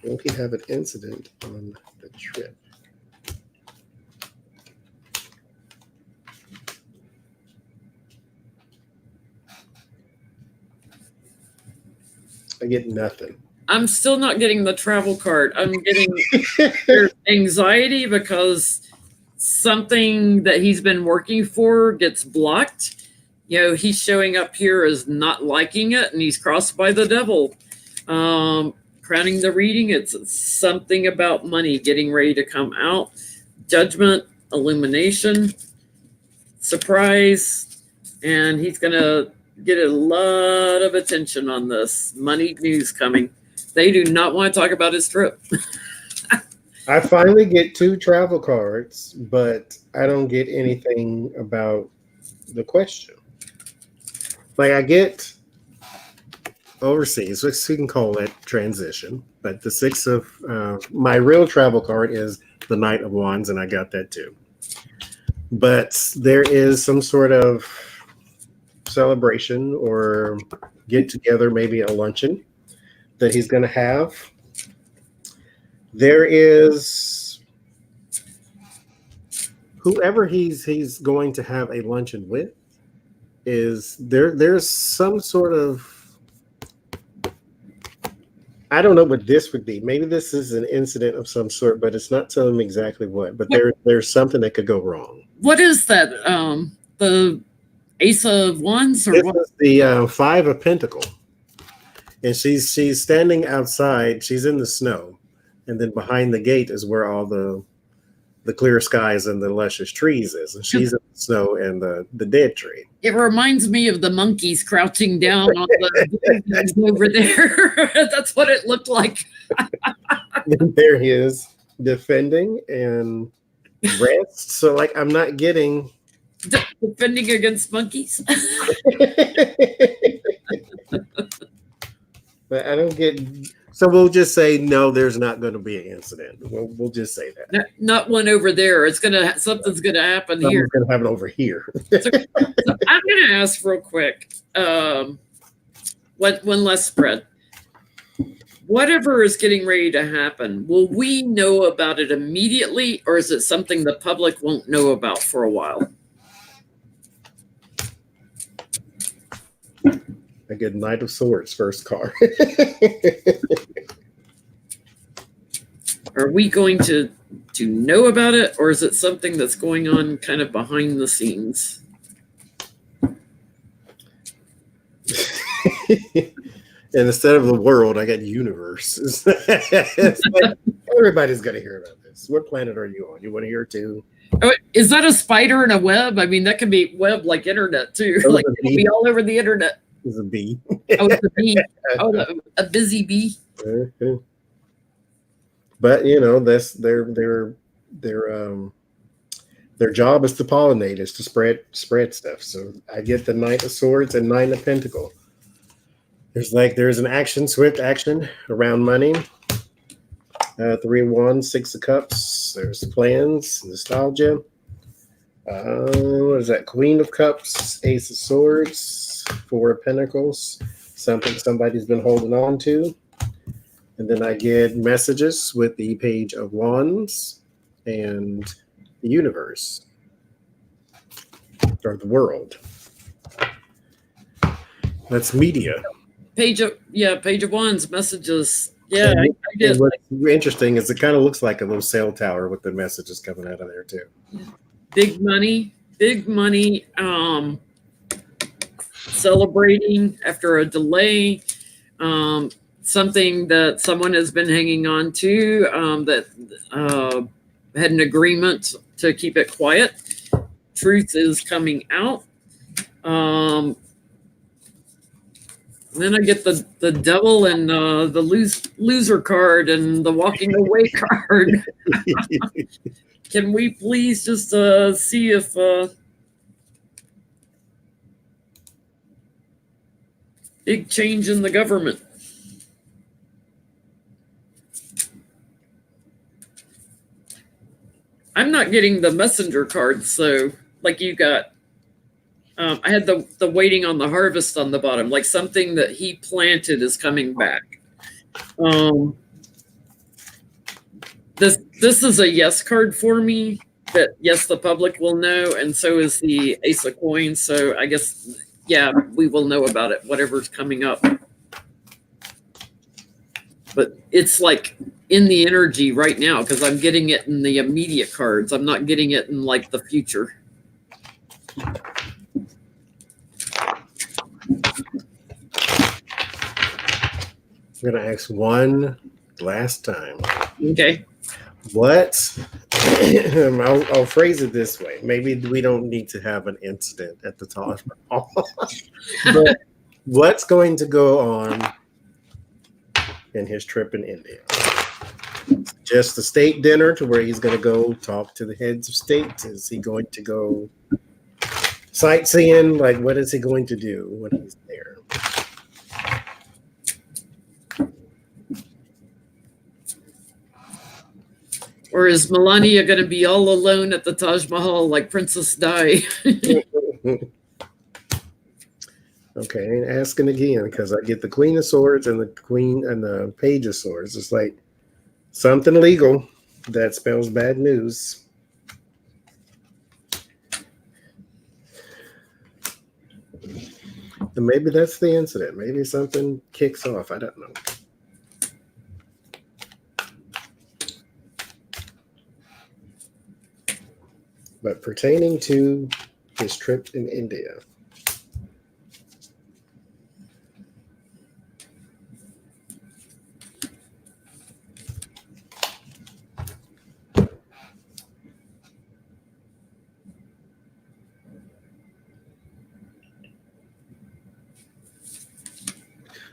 Will he have an incident on the trip? I get nothing. I'm still not getting the travel card. I'm getting anxiety because something that he's been working for gets blocked. You know, he's showing up here as not liking it, and he's crossed by the devil. Crowning the reading, it's something about money getting ready to come out. Judgment, illumination, surprise, and he's going to get a lot of attention on this. Money news coming. They do not want to talk about his trip. I finally get 2 travel cards, but I don't get anything about the question. Like, I get overseas, which we can call it transition, but the 6 of my real travel card is the Knight of Wands, and I got that too. But there is some sort of celebration or get together, maybe a luncheon that he's going to have. There is whoever he's going to have a luncheon with is there's some sort of, I don't know what this would be. Maybe this is an incident of some sort, but it's not telling me exactly what. But there's something that could go wrong. What is that? The Ace of Wands, or this what? Is the 5 of Pentacles, and she's standing outside. She's in the snow, and then behind the gate is where all the clear skies and the luscious trees is, and she's in the snow and the dead tree. It reminds me of the monkeys crouching down on the over there. That's what it looked like. There he is defending and rest. So, like, I'm not getting defending against monkeys. But I don't get. So we'll just say no. There's not going to be an incident. We'll just say that. Not one over there. Something's gonna happen here. Something's going to happen over here. So I'm gonna ask real quick. One less spread. Whatever is getting ready to happen, will we know about it immediately, or is it something the public won't know about for a while? I get Knight of Swords first card. Are we going to know about it, or is it something that's going on kind of behind the scenes? And instead of the world, I got universe. It's like, everybody's going to hear about this. What planet are you on? You want to hear too? Oh, is that a spider and a web? I mean, that could be web like internet too. Oh, like it'll be all over the internet. It's a bee. Oh, it's a bee. Oh, a busy bee. But you know, that's their job is to pollinate, is to spread stuff. So I get the Knight of Swords and 9 of Pentacles. There's an action, swift action around money. 3 of Wands, 6 of Cups. There's plans, nostalgia. What is that? Queen of Cups, Ace of Swords, 4 of Pentacles. Something somebody's been holding on to. And then I get messages with the Page of Wands and the universe, or the world. That's media. Page of Wands, messages. Yeah, I did. What's interesting is it kind of looks like a little cell tower with the messages coming out of there too. Big money. Celebrating after a delay. Something that someone has been hanging on to, that had an agreement to keep it quiet. Truth is coming out. Then I get the devil and the loser card and the walking away card. Can we please just see if big change in the government? I'm not getting the messenger cards, so like you got. I had the waiting on the harvest on the bottom, like something that he planted is coming back. This is a yes card for me, that yes, the public will know, and so is the Ace of Coins. So I guess, yeah, we will know about it, whatever's coming up. But it's like in the energy right now, because I'm getting it in the immediate cards. I'm not getting it in like the future. I'm going to ask one last time. Okay. What I'll phrase it this way. Maybe we don't need to have an incident at the Taj Mahal. But what's going to go on in his trip in India? Just a state dinner to where he's going to go talk to the heads of state? Is he going to go sightseeing? Like, what is he going to do when he's there? Or is Melania going to be all alone at the Taj Mahal like Princess Di? Okay, and asking again, because I get the Queen of Swords and the Queen and the Page of Swords. It's like something legal that spells bad news. And maybe that's the incident. Maybe something kicks off. I don't know. But pertaining to his trip in India.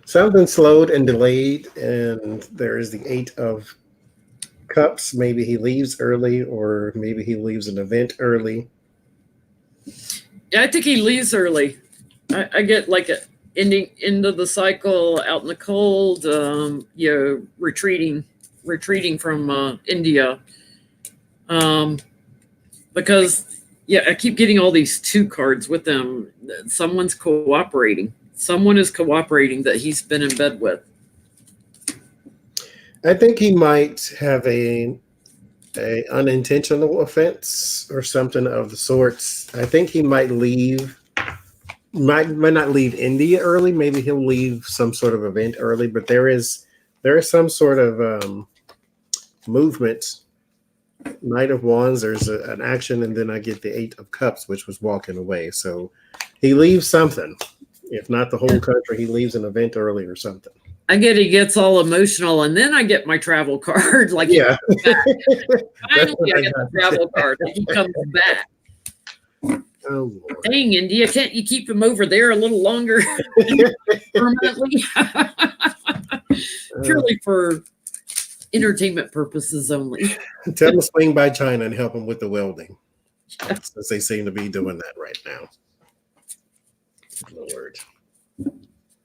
Something slowed and delayed, and there is the 8 of Cups. Maybe he leaves early, or maybe he leaves an event early. Yeah, I think he leaves early. I get like a ending into the cycle out in the cold, retreating from India. Because I keep getting all these 2 cards with them. Someone's cooperating. Someone is cooperating that he's been in bed with. I think he might have a unintentional offense or something of the sorts. I think he might leave, might not leave India early. Maybe he'll leave some sort of event early, but there is some sort of movement. Knight of Wands, there's an action, and then I get the 8 of Cups, which was walking away. So he leaves something. If not the whole country, he leaves an event early or something. I get he gets all emotional, and then I get my travel card. Like, yeah. Finally, I get the travel card, and he comes back. Oh, Lord. Dang, India, can't you keep him over there a little longer permanently? Purely for entertainment purposes only. Tell him to swing by China and help him with the welding, since they seem to be doing that right now. Lord.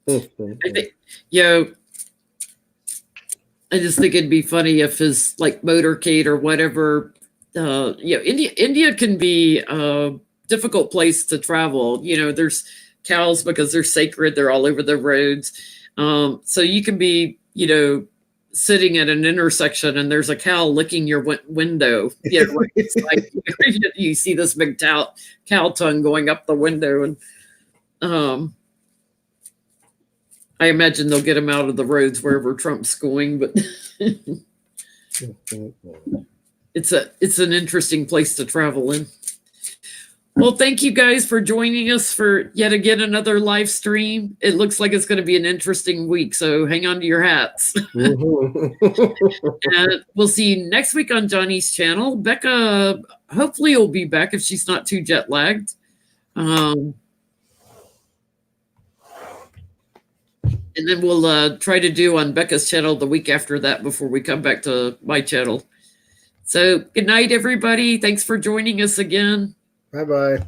I think, I just think it'd be funny if his like motorcade or whatever. India can be a difficult place to travel. There's cows because they're sacred. They're all over the roads. So you can be, sitting at an intersection and there's a cow licking your window. It's like you see this big cow tongue going up the window, and I imagine they'll get him out of the roads wherever Trump's going, but it's an interesting place to travel in. Well, thank you guys for joining us for yet again another live stream. It looks like it's going to be an interesting week, so hang on to your hats. And we'll see you next week on Johnny's channel. Becca hopefully will be back if she's not too jet lagged. And then we'll try to do on Becca's channel the week after that before we come back to my channel. So good night, everybody. Thanks for joining us again. Bye-bye.